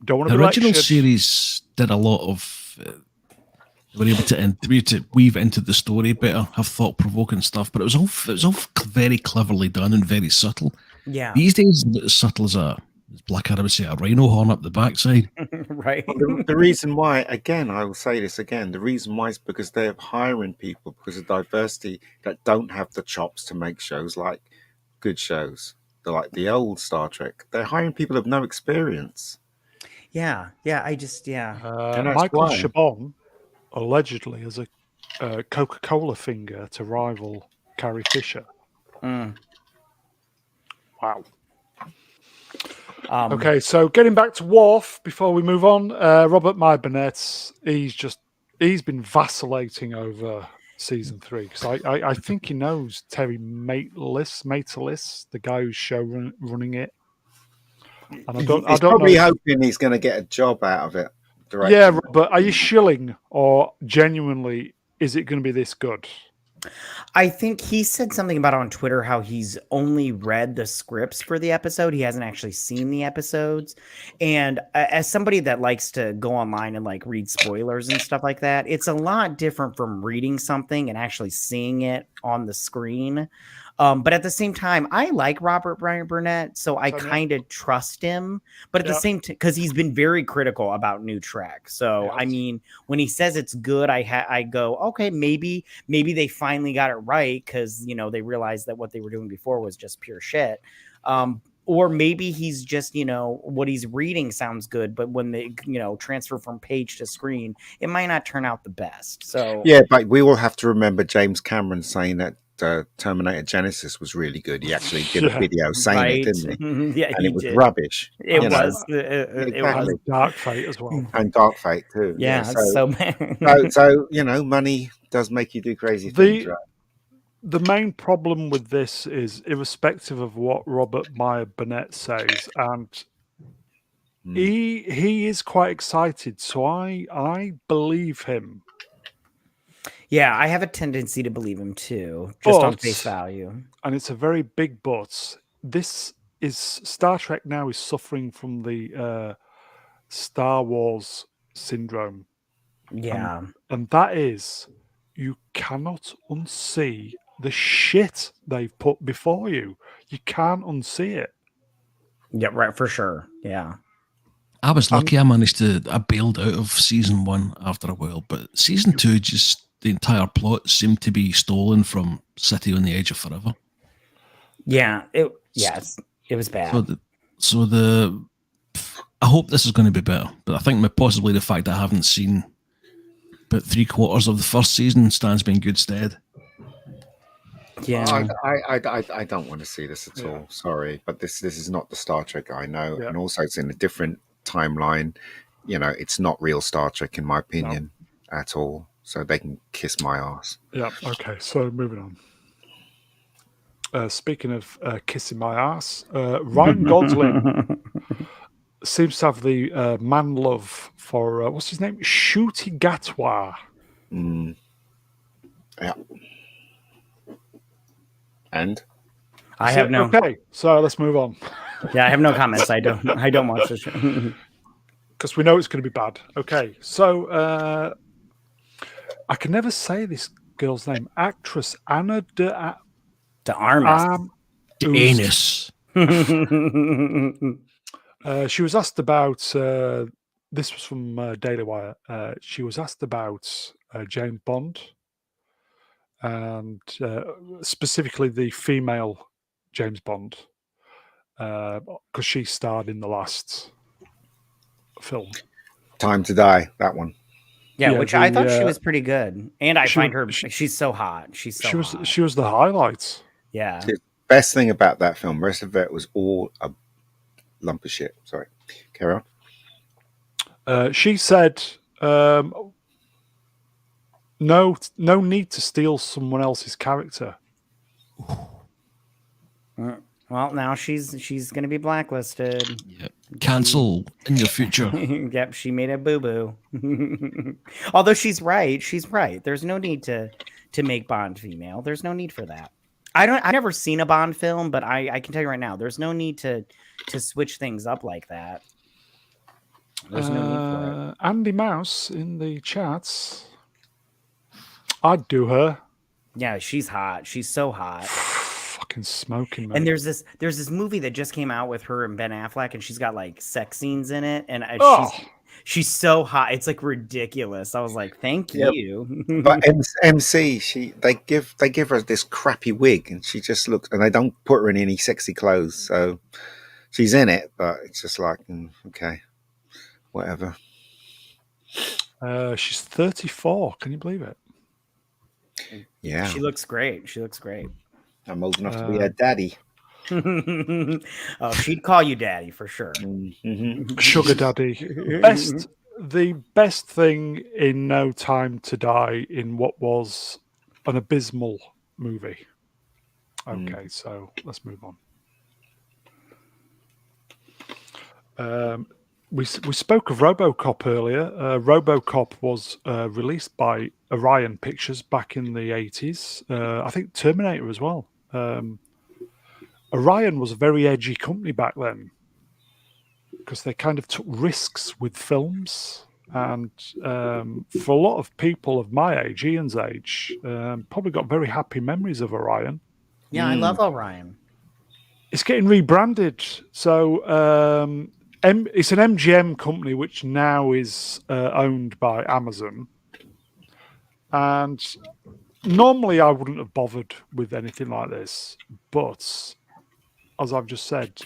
Don't want to be lectured. The original series did a lot of were able to weave into the story better, have thought-provoking stuff, but it was all very cleverly done and very subtle. Yeah. These days, it's as subtle as Blackadder would say, a rhino horn up the backside. Right. The reason why, again, I will say this again, the reason why is because they're hiring people because of diversity that don't have the chops to make shows like good shows. They're like the old Star Trek. They're hiring people of no experience. Yeah. Michael Chabon allegedly has a Coca-Cola finger to rival Carrie Fisher. Wow. Okay, so getting back to Worf before we move on, Robert Burnett, he's been vacillating over season 3 because I think he knows Terry Matalis, the guy who's running it. And I don't probably know. Hoping he's going to get a job out of it. Yeah, but are you shilling or genuinely is it going to be this good? I think he said something about on Twitter how he's only read the scripts for the episode. He hasn't actually seen the episodes. And as somebody that likes to go online and like read spoilers and stuff like that, it's a lot different from reading something and actually seeing it on the screen. But at the same time, I like Robert Burnett, so I kind of trust him. But at the same time, because he's been very critical about new Trek. So, I mean, when he says it's good, I go, okay, maybe they finally got it right because, they realized that what they were doing before was just pure shit. Or maybe he's just, what he's reading sounds good, but when they, transfer from page to screen, it might not turn out the best. So yeah, but we will have to remember James Cameron saying that Terminator Genesis was really good. He actually did a video saying it, didn't he? Yeah, and it was rubbish. It was. It was Dark Fate as well, and Dark Fate too. Yeah. So money does make you do crazy things. Right? the main problem with this is, irrespective of what Robert Meyer Burnett says, and he is quite excited, so I believe him. Yeah, I have a tendency to believe him too, just on face value. And it's a very big but. This is Star Trek now is suffering from the Star Wars syndrome. Yeah. And that is, you cannot unsee the shit they've put before you. You can't unsee it. Yeah, right, for sure. Yeah. I was lucky. I bailed out of season 1 after a while, but season 2, just the entire plot seemed to be stolen from City on the Edge of Forever. Yeah, it was bad. I hope this is going to be better, but I think possibly the fact that I haven't seen about 3/4 of the first season stands me in good stead. Yeah, I don't want to see this at all. Sorry, but this is not the Star Trek I know, and also it's in a different timeline. It's not real Star Trek in my opinion at all. So they can kiss my ass. Yeah. Okay. So moving on. Speaking of kissing my ass, Ryan Gosling seems to have the man love for what's his name, Ncuti Gatwa. Yeah. And I have no. Okay, so let's move on. Yeah, I have no comments. I don't watch this show because we know it's going to be bad. Okay, so I can never say this girl's name. Actress Anna de Armas. She was asked about. This was from Daily Wire. She was asked about James Bond, and specifically the female James Bond, because she starred in the last film, Time to Die. That one. Yeah, which I thought she was pretty good, and I find her. She's so hot. She was the highlight. Yeah. The best thing about that film, the rest of it was all a lump of shit. Sorry, carry on. She said, "No need to steal someone else's character." Well, now she's going to be blacklisted. Yep. Cancel in your future. Yep, she made a boo-boo. Although she's right. There's no need to make Bond female. There's no need for that. I've never seen a Bond film, but I can tell you right now, there's no need to switch things up like that. There's no need for it. Andy Mouse in the chats. I'd do her. Yeah, she's hot. She's so hot. Fucking smoking, man. And there's this movie that just came out with her and Ben Affleck, and she's got like sex scenes in it, and she's so hot. It's like ridiculous. I was like, thank you. But MC, they give her this crappy wig, and she just looks, and they don't put her in any sexy clothes, so she's in it, but it's just like, okay, whatever. She's 34. Can you believe it? Yeah, she looks great. I'm old enough to be a daddy. Oh, she'd call you daddy for sure. Mm-hmm. Sugar daddy. The best thing in No Time to Die in what was an abysmal movie. Okay, so let's move on. We spoke of RoboCop earlier. RoboCop was released by Orion Pictures back in the 80s. I think Terminator as well. Orion was a very edgy company back then because they kind of took risks with films. And for a lot of people of my age, Ian's age, probably got very happy memories of Orion. Yeah, I love Orion. It's getting rebranded. So it's an MGM company, which now is owned by Amazon. And normally I wouldn't have bothered with anything like this. But as I've just said,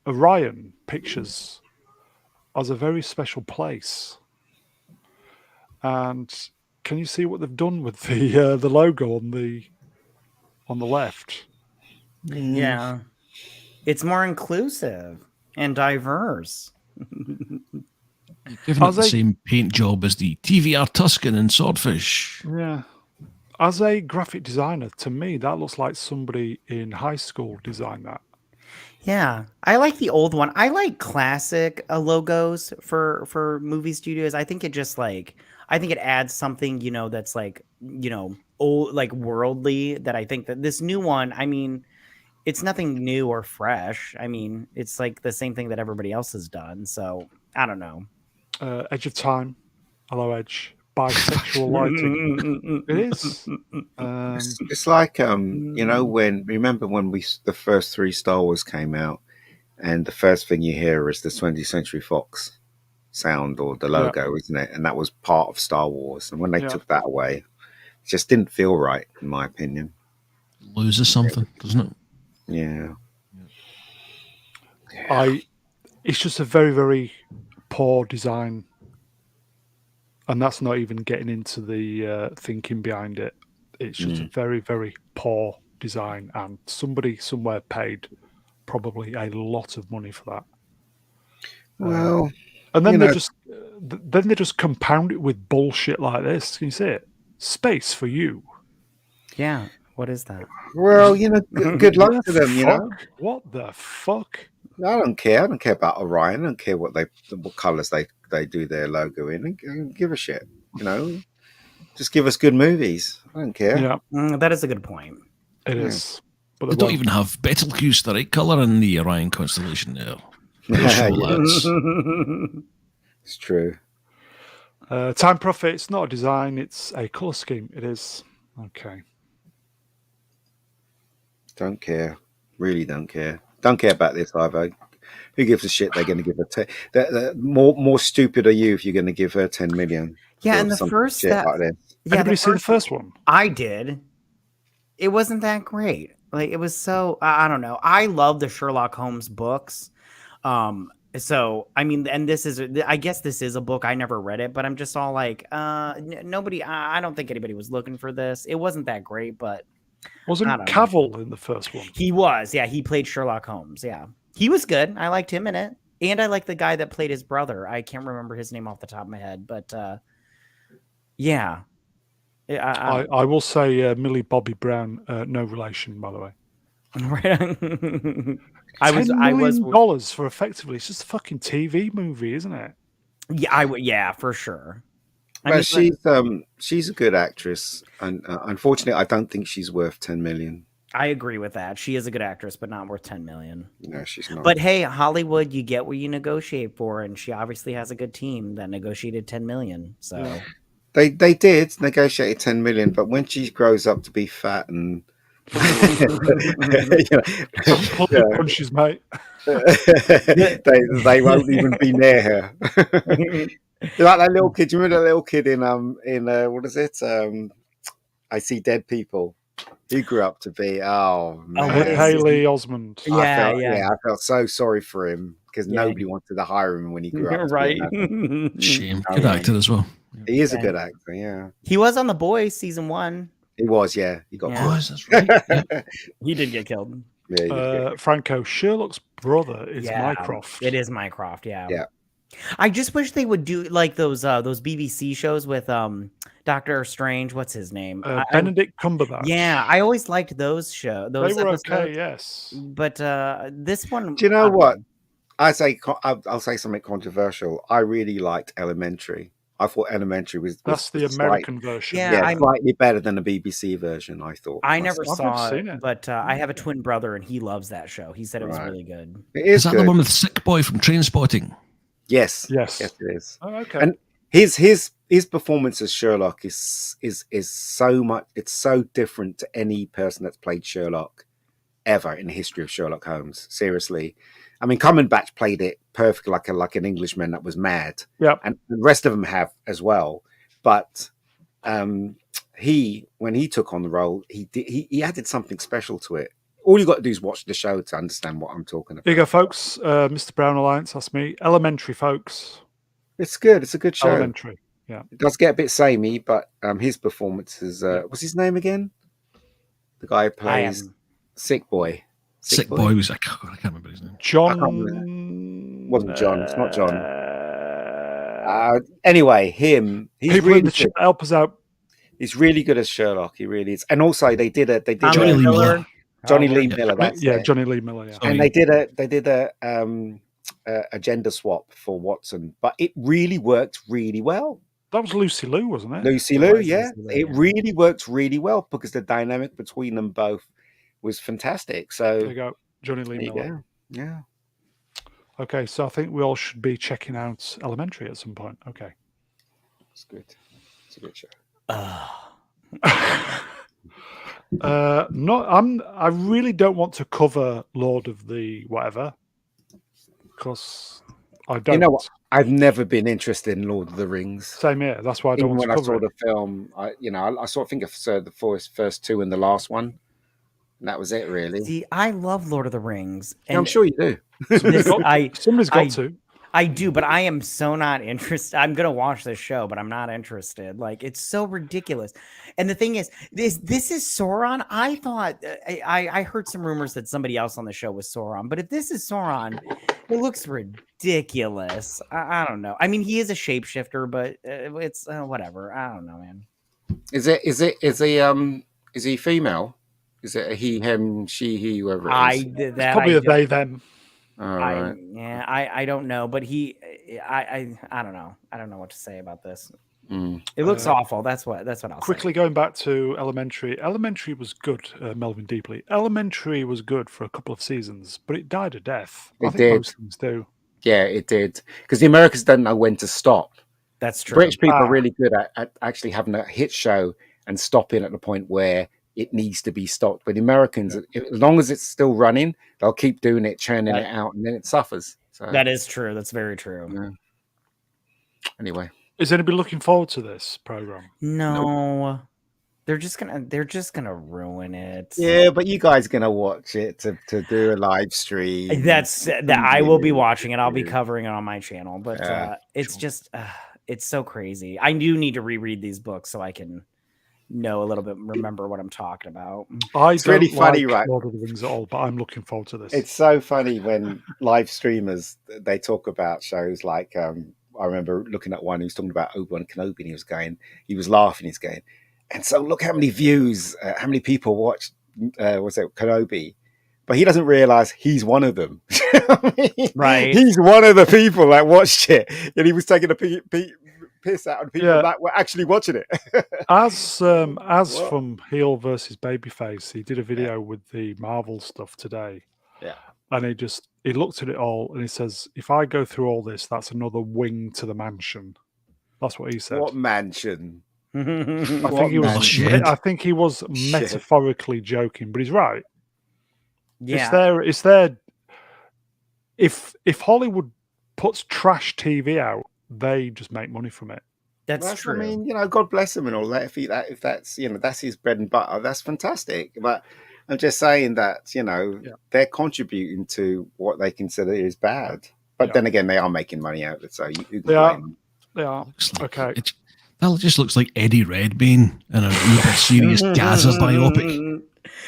Orion Pictures has a very special place. And can you see what they've done with the logo on the left? Yeah. It's more inclusive and diverse. Giving it the same paint job as the TVR Tuscan and Swordfish. Yeah. as a graphic designer, to me, that looks like somebody in high school designed that. Yeah, I like the old one. I like classic logos for movie studios. I think it just like I think it adds something, that's like, old, like worldly, that I think that this new one, I mean, it's nothing new or fresh. I mean, it's like the same thing that everybody else has done. So, I don't know. Edge of Time, Hello Edge, bisexual lighting. It is. It's like remember when the first 3 Star Wars came out, and the first thing you hear is the 20th Century Fox sound or the logo, isn't it? And that was part of Star Wars. And when they took that away, it just didn't feel right, in my opinion. Loses something, doesn't it? Yeah. It's just a very, very poor design. And that's not even getting into the thinking behind it. It's just a very, very poor design. And somebody somewhere paid probably a lot of money for that. Well, and then they just compound it with bullshit like this. Can you see it? Space for you. Yeah. What is that? Well, good luck to them. What the fuck? I don't care. I don't care about Orion. I don't care what colors they do their logo in. I don't give a shit. Just give us good movies. I don't care. Yeah, that is a good point. It is. But they don't even have Betelgeuse, the right color in the Orion constellation there. It's true. Time Prophet, it's not a design, it's a color scheme. It is. Okay. Don't care. Really don't care. Don't care about this either. Who gives a shit? They're going to give her more stupid are you if you're going to give her 10 million? Yeah, and the first shit like this. Yeah, anybody see the first one? I did. It wasn't that great. Like it was so I don't know. I love the Sherlock Holmes books. So I mean, and I guess this is a book. I never read it, but I'm just all like, nobody. I don't think anybody was looking for this. It wasn't that great, but wasn't Cavill in the first one? He was. Yeah, he played Sherlock Holmes. Yeah, he was good. I liked him in it, and I like the guy that played his brother. I can't remember his name off the top of my head, but yeah. I will say Millie Bobby Brown, no relation, by the way. Right. $10 million for effectively, it's just a fucking TV movie, isn't it? Yeah, yeah, for sure. Well, she's a good actress, and unfortunately, I don't think she's worth 10 million. I agree with that. She is a good actress, but not worth 10 million. No, she's not. But hey, Hollywood, you get what you negotiate for, and she obviously has a good team that negotiated 10 million. So yeah. They did negotiate 10 million, but when she grows up to be fat and punches, mate, they won't even be near her. Like that little kid. Do you remember that little kid in what is it? I See Dead People. He grew up to be Haley Osmond. I felt so sorry for him because nobody wanted to hire him when he grew up. Right. Shame. Good actor as well. He is a good actor. Yeah. He was on The Boys season 1. He was. Yeah. He got. That's right. He did get killed. Yeah. Franco, Sherlock's brother is Mycroft. It is Mycroft. Yeah. Yeah. I just wish they would do like those BBC shows with Doctor Strange. What's his name? Benedict Cumberbatch. Yeah, I always liked those shows. They were okay, yes. But this one, do you know what? I'll say something controversial. I really liked Elementary. I thought Elementary was the American version. Yeah, slightly better than the BBC version. I thought. I never saw it, but I have a twin brother and he loves that show. He said it was really good. Is that the one with Sick Boy from Trainspotting? Yes, it is. Oh, okay. And his performance as Sherlock is so much. It's so different to any person that's played Sherlock ever in the history of Sherlock Holmes. Seriously, I mean, Cumberbatch played it perfectly, like an Englishman that was mad. Yeah, and the rest of them have as well. But when he took on the role, he added something special to it. All you got to do is watch the show to understand what I'm talking about. Here you go, folks. Mr. Brown Alliance, that's me. Elementary, folks. It's good. It's a good show. Elementary, yeah. It does get a bit samey, but his performance is... what's his name again? The guy who plays Sick Boy. Sick Boy was... I can't remember his name. John... Wasn't John. It's not John. Anyway, him... People in the chat, help us out. He's really good as Sherlock. He really is. And also they did Johnny Lee Miller. Johnny Oh, Lee Miller. That's it. Johnny Lee Miller. Yeah. And they did a gender swap for Watson, but it really worked really well. That was Lucy Liu, wasn't it? Lucy Liu, yeah. It really worked really well because the dynamic between them both was fantastic. So there you go, Johnny Lee Miller. Yeah. Okay, so I think we all should be checking out Elementary at some point. Okay. It's good. It's a good show. I really don't want to cover Lord of the whatever because I don't. You know what? I've never been interested in Lord of the Rings. Same here. That's why I don't want to cover it. When I saw the film, I sort of think of the first two and the last one. And that was it, really. See, I love Lord of the Rings. And I'm sure you do. Somebody's got to. I do, but I am so not interested. I'm gonna watch this show, but I'm not interested. Like, it's so ridiculous. And the thing is, this is Sauron. I thought I heard some rumors that somebody else on the show was Sauron, but if this is Sauron, it looks ridiculous. I don't know. I mean, he is a shapeshifter, but it's whatever. I don't know, man. Is he female? Is it a he, him, she, he, whoever it is? It's probably a they, them. Right. I don't know, but I don't know. I don't know what to say about this. It looks awful. That's what I'll quickly say. Going back to Elementary. Elementary was good, Melvin Deeply. Elementary was good for a couple of seasons, but it died a death. I think most things do. Yeah, it did. Because the Americans don't know when to stop. That's true. British people are really good at actually having a hit show and stopping at the point where it needs to be stopped. But the Americans, as long as it's still running, they'll keep doing it, churning it out, and then it suffers. So, that is true. That's very true. Yeah. Anyway, is anybody looking forward to this program? No. They're just gonna ruin it. Yeah, but you guys are gonna watch it to do a live stream. I will be watching it. I'll be covering it on my channel. But it's just it's so crazy. I do need to reread these books so I can know a little bit, remember what I'm talking about. It's really funny, right? Lord of the Rings at all, but I'm looking forward to this. It's so funny when live streamers they talk about shows like I remember looking at one who was talking about Obi-Wan Kenobi, and he was laughing, he's going, and so look how many views, how many people watched Kenobi, but he doesn't realize he's one of them. Right, he's one of the people that watched it, and he was taking a piss out of people that were actually watching it. as from heel versus babyface, he did a video with the Marvel stuff today. Yeah. And he looked at it all and he says, if I go through all this, that's another wing to the mansion. That's what he said. What mansion? I think he was metaphorically joking, but he's right. Yeah. It's there. If Hollywood puts trash TV out, they just make money from it. That's true. I mean, God bless him and all that. If that's that's his bread and butter, that's fantastic. But I'm just saying that they're contributing to what they consider is bad. But then again, they are making money out of it. So they are. Okay. That just looks like Eddie Redmayne in a really serious Gaza biopic.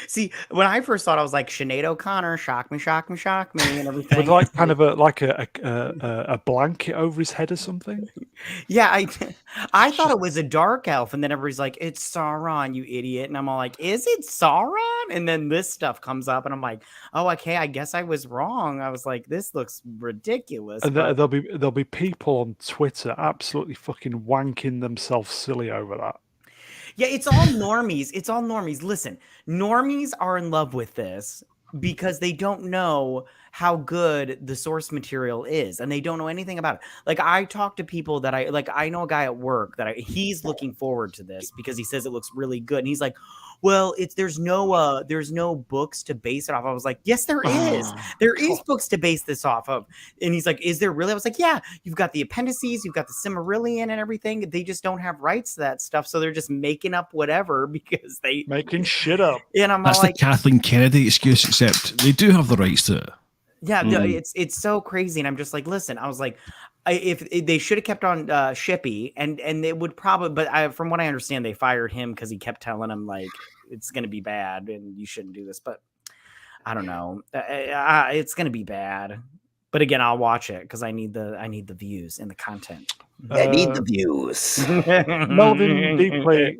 See, when I first thought, I was like, Sinead O'Connor, shock me, and everything. With like kind of a blanket over his head or something. Yeah, I thought it was a dark elf, and then everybody's like, it's Sauron, you idiot. And I'm all like, is it Sauron? And then this stuff comes up, and I'm like, oh, okay, I guess I was wrong. I was like, this looks ridiculous. And there'll be people on Twitter absolutely fucking wanking themselves silly over that. Yeah, it's all normies. It's all normies. Listen, normies are in love with this because they don't know how good the source material is, and they don't know anything about it. Like, I talk to people that I know a guy at work that he's looking forward to this because he says it looks really good, and he's like, well, there's no books to base it off. I was like, yes, there is. There is books to base this off of. And he's like, is there really? I was like, yeah, you've got the appendices, you've got the Silmarillion and everything. They just don't have rights to that stuff. So they're just making up whatever because making shit up. And that's the Kathleen Kennedy excuse, except they do have the rights to it. Yeah, it's so crazy. And I'm just like, listen, I was like, if they should have kept on Shippy, and they would probably, but from what I understand, they fired him because he kept telling him like it's going to be bad and you shouldn't do this. But I don't know, it's going to be bad. But again, I'll watch it because I need the views and the content. I need the views. Melvin deeply.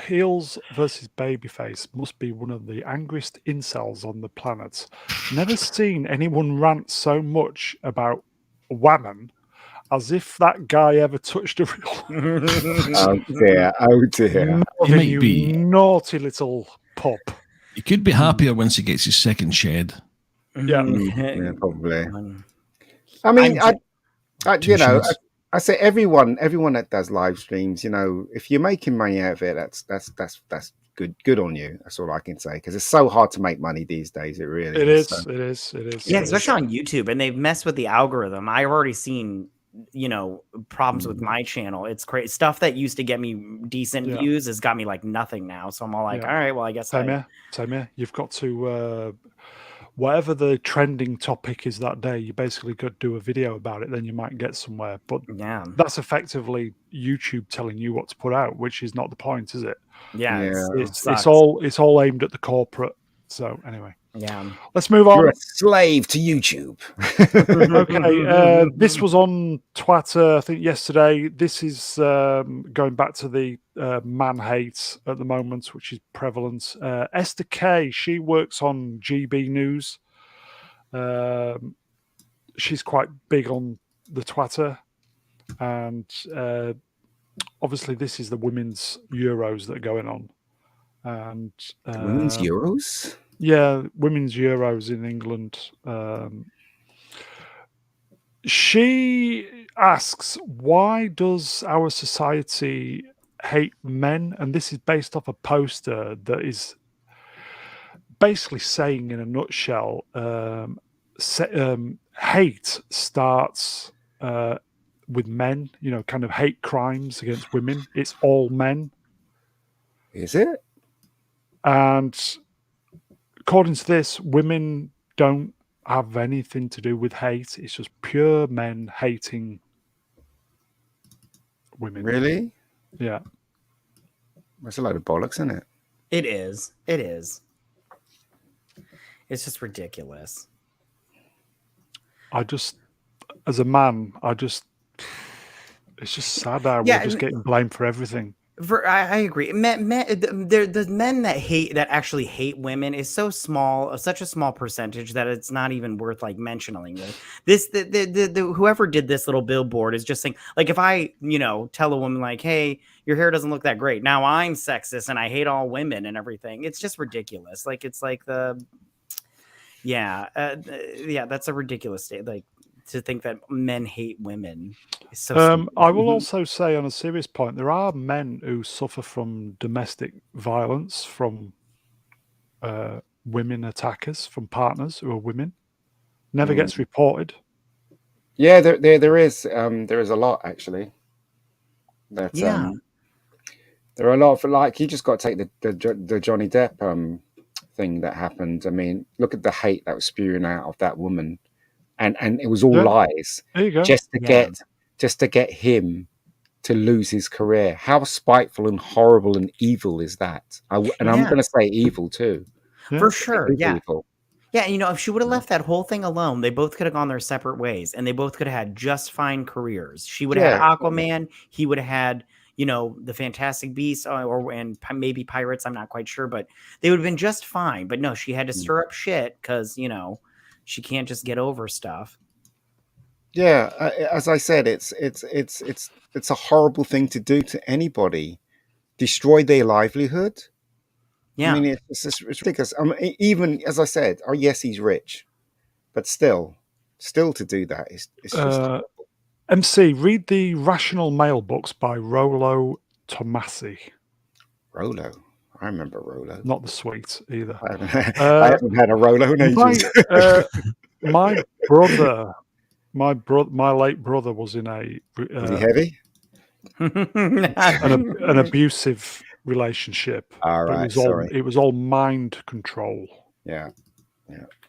Heels versus Babyface must be one of the angriest incels on the planet. Never seen anyone rant so much about women as if that guy ever touched a real. Oh dear! Oh dear! Melvin, you naughty little pup. He could be happier once he gets his second shed. Yeah, probably. I mean, I say everyone that does live streams, if you're making money out of it, that's good on you. That's all I can say, because it's so hard to make money these days. It really is. It is. Yeah, especially on YouTube, and they've messed with the algorithm. I've already seen problems with my channel. It's crazy. Stuff that used to get me decent views has got me like nothing now. So I'm all like, all right, well, I guess same here. You've got to whatever the trending topic is that day, you basically could do a video about it, then you might get somewhere. But that's effectively YouTube telling you what to put out, which is not the point, is it? Yeah. It's all aimed at the corporate. So anyway. Yeah. Let's move on. You're a slave to YouTube. Okay. This was on Twitter, I think, yesterday. This is going back to the man hate at the moment, which is prevalent. Esther Kay, she works on GB News. She's quite big on the Twitter. And obviously, this is the women's Euros that are going on. And women's Euros? Yeah, women's Euros in England. She asks, why does our society hate men? And this is based off a poster that is basically saying, in a nutshell, hate starts with men, kind of hate crimes against women. It's all men. Is it? And according to this, women don't have anything to do with hate. It's just pure men hating women. Really? Yeah. That's a load of bollocks, isn't it? It is. It's just ridiculous. As a man, it's just sad how we're just getting blamed for everything. I agree. The men that actually hate women is so small, such a small percentage that it's not even worth like mentioning. Whoever did this little billboard is just saying, like, if I tell a woman like, hey, your hair doesn't look that great, now I'm sexist and I hate all women and everything. It's just ridiculous. Like, it's like that's a ridiculous state. Like, to think that men hate women is so I will also say, on a serious point, there are men who suffer from domestic violence from women attackers, from partners who are women. Never gets reported. Yeah, there is a lot, actually. There are a lot of, like, you just got to take the Johnny Depp thing that happened. I mean, look at the hate that was spewing out of that woman. And it was all lies. There you go. Just to get him to lose his career. How spiteful and horrible and evil is that? I'm going to say evil too. For sure. Yeah. Evil. Yeah. If she would have left that whole thing alone, they both could have gone their separate ways, and they both could have had just fine careers. She would have had Aquaman. He would have had, the Fantastic Beasts, and maybe Pirates. I'm not quite sure, but they would have been just fine. But no, she had to stir up shit because she can't just get over stuff. Yeah, as I said, it's a horrible thing to do to anybody. Destroy their livelihood. Yeah, I mean, it's ridiculous. Even as I said, yes, he's rich, but still to do that is just. MC, read the Rational Male books by Rollo Tomasi. Rollo. I remember Rollo. Not the sweet either. I haven't had a Rollo in ages. My late brother was in a. Was he heavy? an abusive relationship. All right. It was all mind control. Yeah.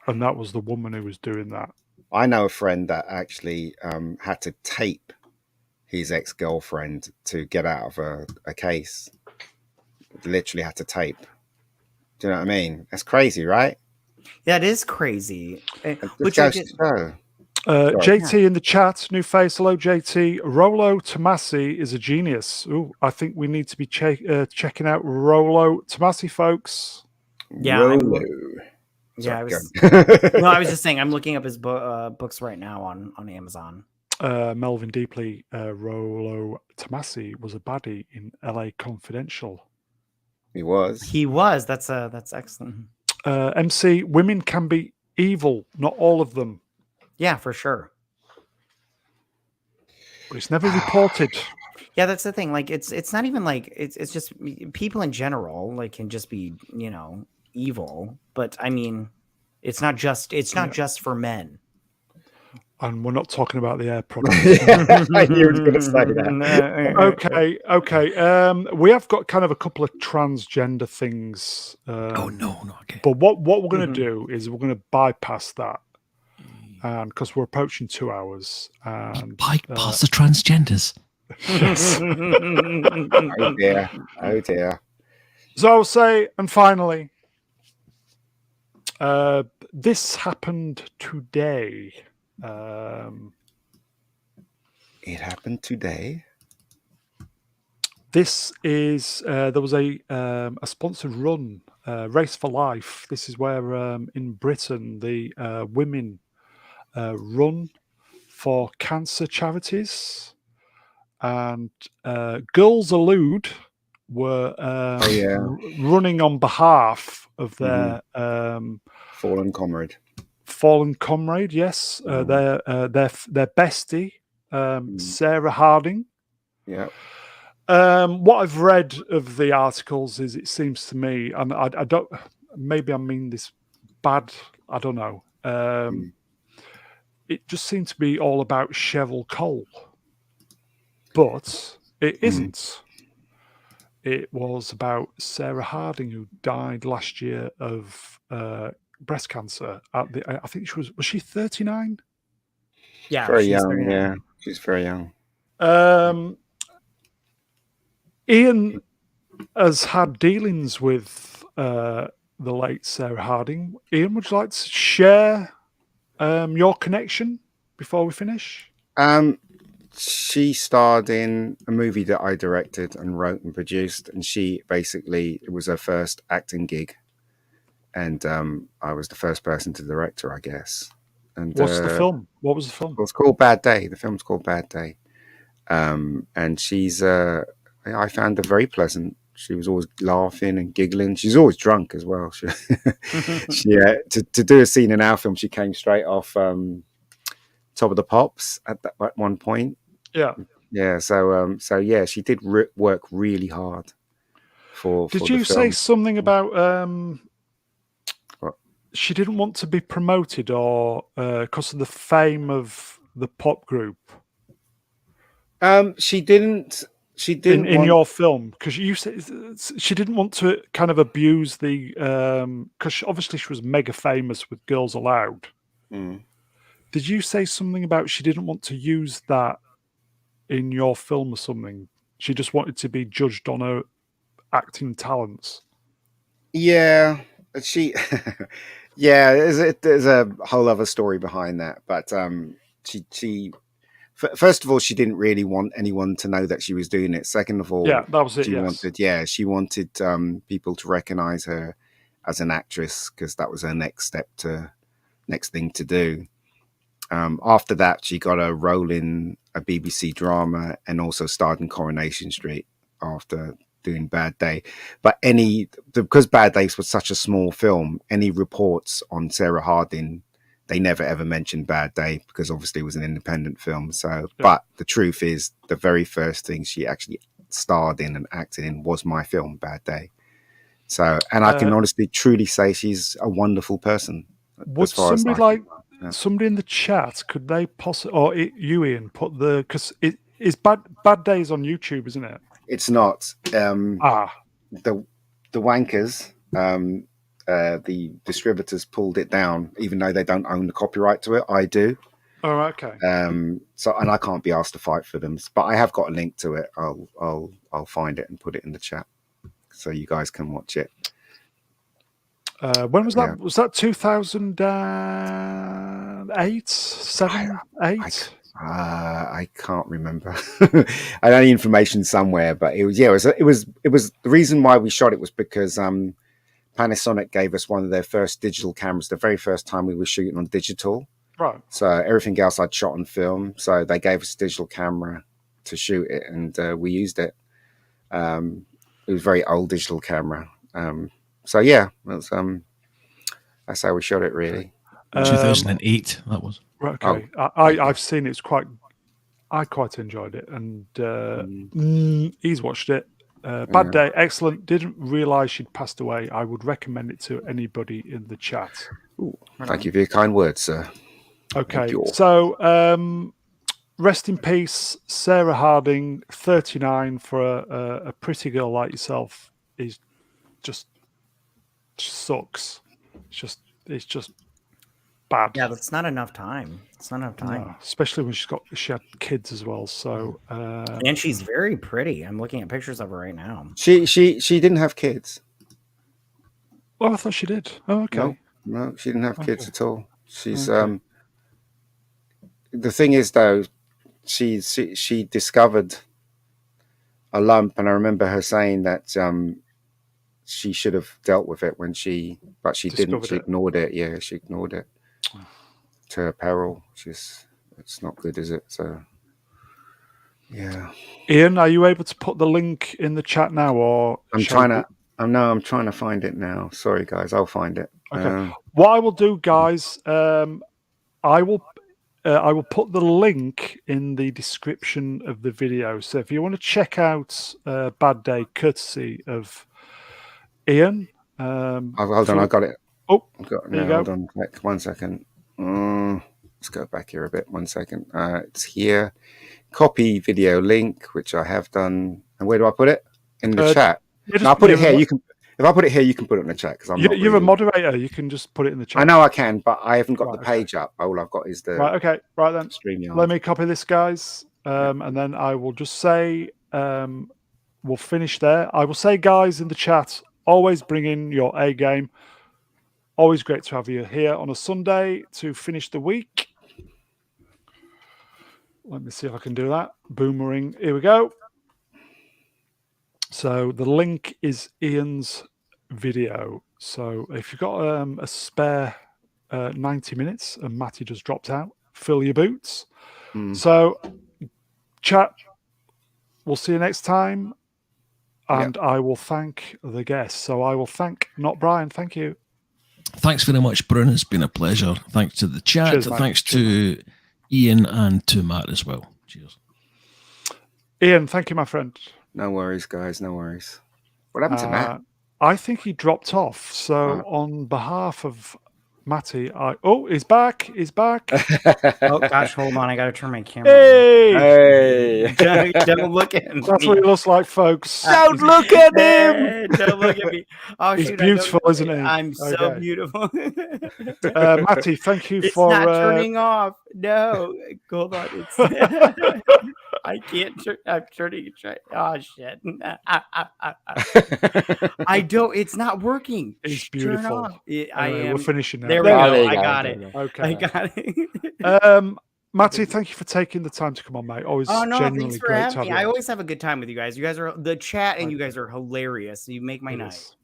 And that was the woman who was doing that. I know a friend that actually had to tape his ex-girlfriend to get out of a case. Literally had to tape. Do you know what I mean? That's crazy, right? That is crazy. Which goes to show. JT in the chat, new face. Hello, JT. Rollo Tomasi is a genius. Ooh, I think we need to be checking out Rollo Tomasi, folks. Yeah, I was. No, I was just saying I'm looking up his books right now on Amazon. Melvin Deeply, Rollo Tomasi was a baddie in LA Confidential. He was. That's excellent. MC, women can be evil, not all of them. Yeah, for sure. But it's never reported. Yeah, that's the thing. Like, it's not even like it's just people in general like can just be evil. But I mean, it's not just for men. And we're not talking about the air product. You were going to say that. Okay. We have got kind of a couple of transgender things. Okay. But what we're going to do is we're going to bypass that. And because we're approaching 2 hours. And bypass the transgenders. Yes. Oh dear. So I'll say, and finally, this happened today. It happened today. This is there was a sponsored run, Race for Life. This is where in Britain the women run for cancer charities, and Girls Elude were running on behalf of their fallen comrade. Yes, their bestie, Sarah Harding. Yeah. What I've read of the articles is it seems to me, and I don't, maybe I mean this bad, I don't know. It just seemed to be all about Cheryl Cole, but it isn't. It was about Sarah Harding, who died last year of breast cancer. I think was she 39? Yeah, very young. 39. Yeah, she's very young. Ian has had dealings with the late Sarah Harding. Ian, would you like to share your connection before we finish? She starred in a movie that I directed and wrote and produced, and it was her first acting gig, and I was the first person to direct her, I guess. And what's the film? What was the film? It's called Bad Day. The film's called Bad Day, and she's I found her very pleasant. She was always laughing and giggling. She's always drunk as well. To do a scene in our film, she came straight off Top of the Pops at one point. Yeah. So yeah, she did work really hard for. Did you say something about she didn't want to be promoted, or because of the fame of the pop group? She didn't. In your film, because you said she didn't want to kind of abuse the because obviously she was mega famous with Girls Aloud. Did you say something about she didn't want to use that in your film or something? She just wanted to be judged on her acting talents. Yeah, yeah. There's a whole other story behind that, but she. First of all, she didn't really want anyone to know that she was doing it. Second of all, that was it. She wanted people to recognize her as an actress, because that was her next thing to do. After that, she got a role in a BBC drama and also starred in Coronation Street after doing Bad Day. But because Bad Day was such a small film, any reports on Sarah Harding, they never ever mentioned Bad Day, because obviously it was an independent film. So, but the truth is, the very first thing she actually starred in and acted in was my film, Bad Day. So, and I can honestly, truly say she's a wonderful person. Would somebody somebody in the chat, could they possibly, or you, Ian, put because it is Bad Days on YouTube, isn't it? It's not. The Wankers. The distributors pulled it down, even though they don't own the copyright to it. I do. Oh, okay. So, and I can't be asked to fight for them, but I have got a link to it. I'll find it and put it in the chat so you guys can watch it. When was that? Yeah. Was that 2008, 7, 8? I can't remember. I had the information somewhere, but it was the reason why we shot it was because Panasonic gave us one of their first digital cameras, the very first time we were shooting on digital. Right. So everything else I'd shot on film. So they gave us a digital camera to shoot it, and we used it. It was a very old digital camera. So yeah, that's how we shot it, really. 2008, that was. Okay. I've seen it. It's I quite enjoyed it, and he's watched it. Bad Day, excellent. Didn't realise she'd passed away. I would recommend it to anybody in the chat. Ooh, thank you for your kind words, sir. Okay, so rest in peace, Sarah Harding, 39, for a pretty girl like yourself is just sucks. It's just bad. Yeah, that's not enough time. It's not enough time. No, especially when she had kids as well. So and she's very pretty. I'm looking at pictures of her right now. She didn't have kids. Oh, I thought she did. Oh, okay. No, she didn't have kids at all. She's the thing is though, she discovered a lump, and I remember her saying that she should have dealt with it but she didn't. She ignored it. Yeah, she ignored it to her peril. It's not good, is it? So yeah. Ian, are you able to put the link in the chat now, or I'm trying to find it now. Sorry, guys, I'll find it. Okay. What I will do, guys, I will put the link in the description of the video. So if you want to check out Bad Day, courtesy of Ian. Hold on, I got it. Oh, there you go. Hold on, 1 second. Let's go back here a bit. 1 second. It's here. Copy video link, which I have done. And where do I put it? In the chat. No, I'll put it here. You can. If I put it here, you can put it in the chat because you're a moderator. You can just put it in the chat. I know I can, but I haven't got the page up. All I've got is the right. Okay, right then. StreamYard. Let me copy this, guys, and then I will just say we'll finish there. I will say, guys, in the chat, always bring in your A game. Always great to have you here on a Sunday to finish the week. Let me see if I can do that. Boomerang. Here we go. So the link is Ian's video. So if you've got a spare 90 minutes and Matty just dropped out, fill your boots. So chat, we'll see you next time. And I will thank the guests. So I will thank, not Brian, thank you. Thanks very much, Brun. It's been a pleasure. Thanks to the chat. Cheers, thanks to Ian and to Matt as well. Cheers. Ian, thank you, my friend. No worries, guys. No worries. What happened to Matt? I think he dropped off. So on behalf of Matty, he's back. He's back. Oh gosh, hold on. I gotta turn my camera. Hey! Don't look at me. That's what he looks like, folks. Don't look at him. Don't look at me. Oh, he's beautiful, isn't he? I'm so beautiful. Matty, thank you for. It's not turning off. No, hold on. It's. I can't turn. I'm turning it. Oh shit! I don't. It's not working. It's beautiful. I am. We're finishing now. There we go. I got it. Okay. I got it. Matty, thank you for taking the time to come on, mate. Always genuinely thanks for great having to have me. you. I always have a good time with you guys. You guys are the chat, and you guys are hilarious. You make my night.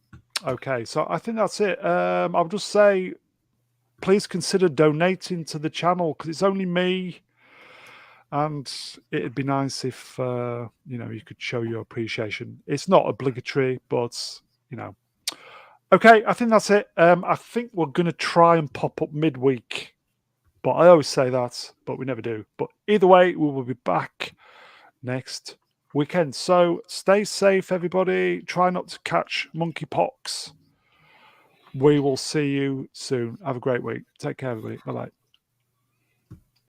Okay, so I think that's it. I'll just say, please consider donating to the channel because it's only me. And it'd be nice if you could show your appreciation. It's not obligatory, but Okay, I think that's it. I think we're going to try and pop up midweek, but I always say that, but we never do. But either way, we will be back next weekend. So stay safe, everybody. Try not to catch monkeypox. We will see you soon. Have a great week. Take care, everybody. Bye-bye.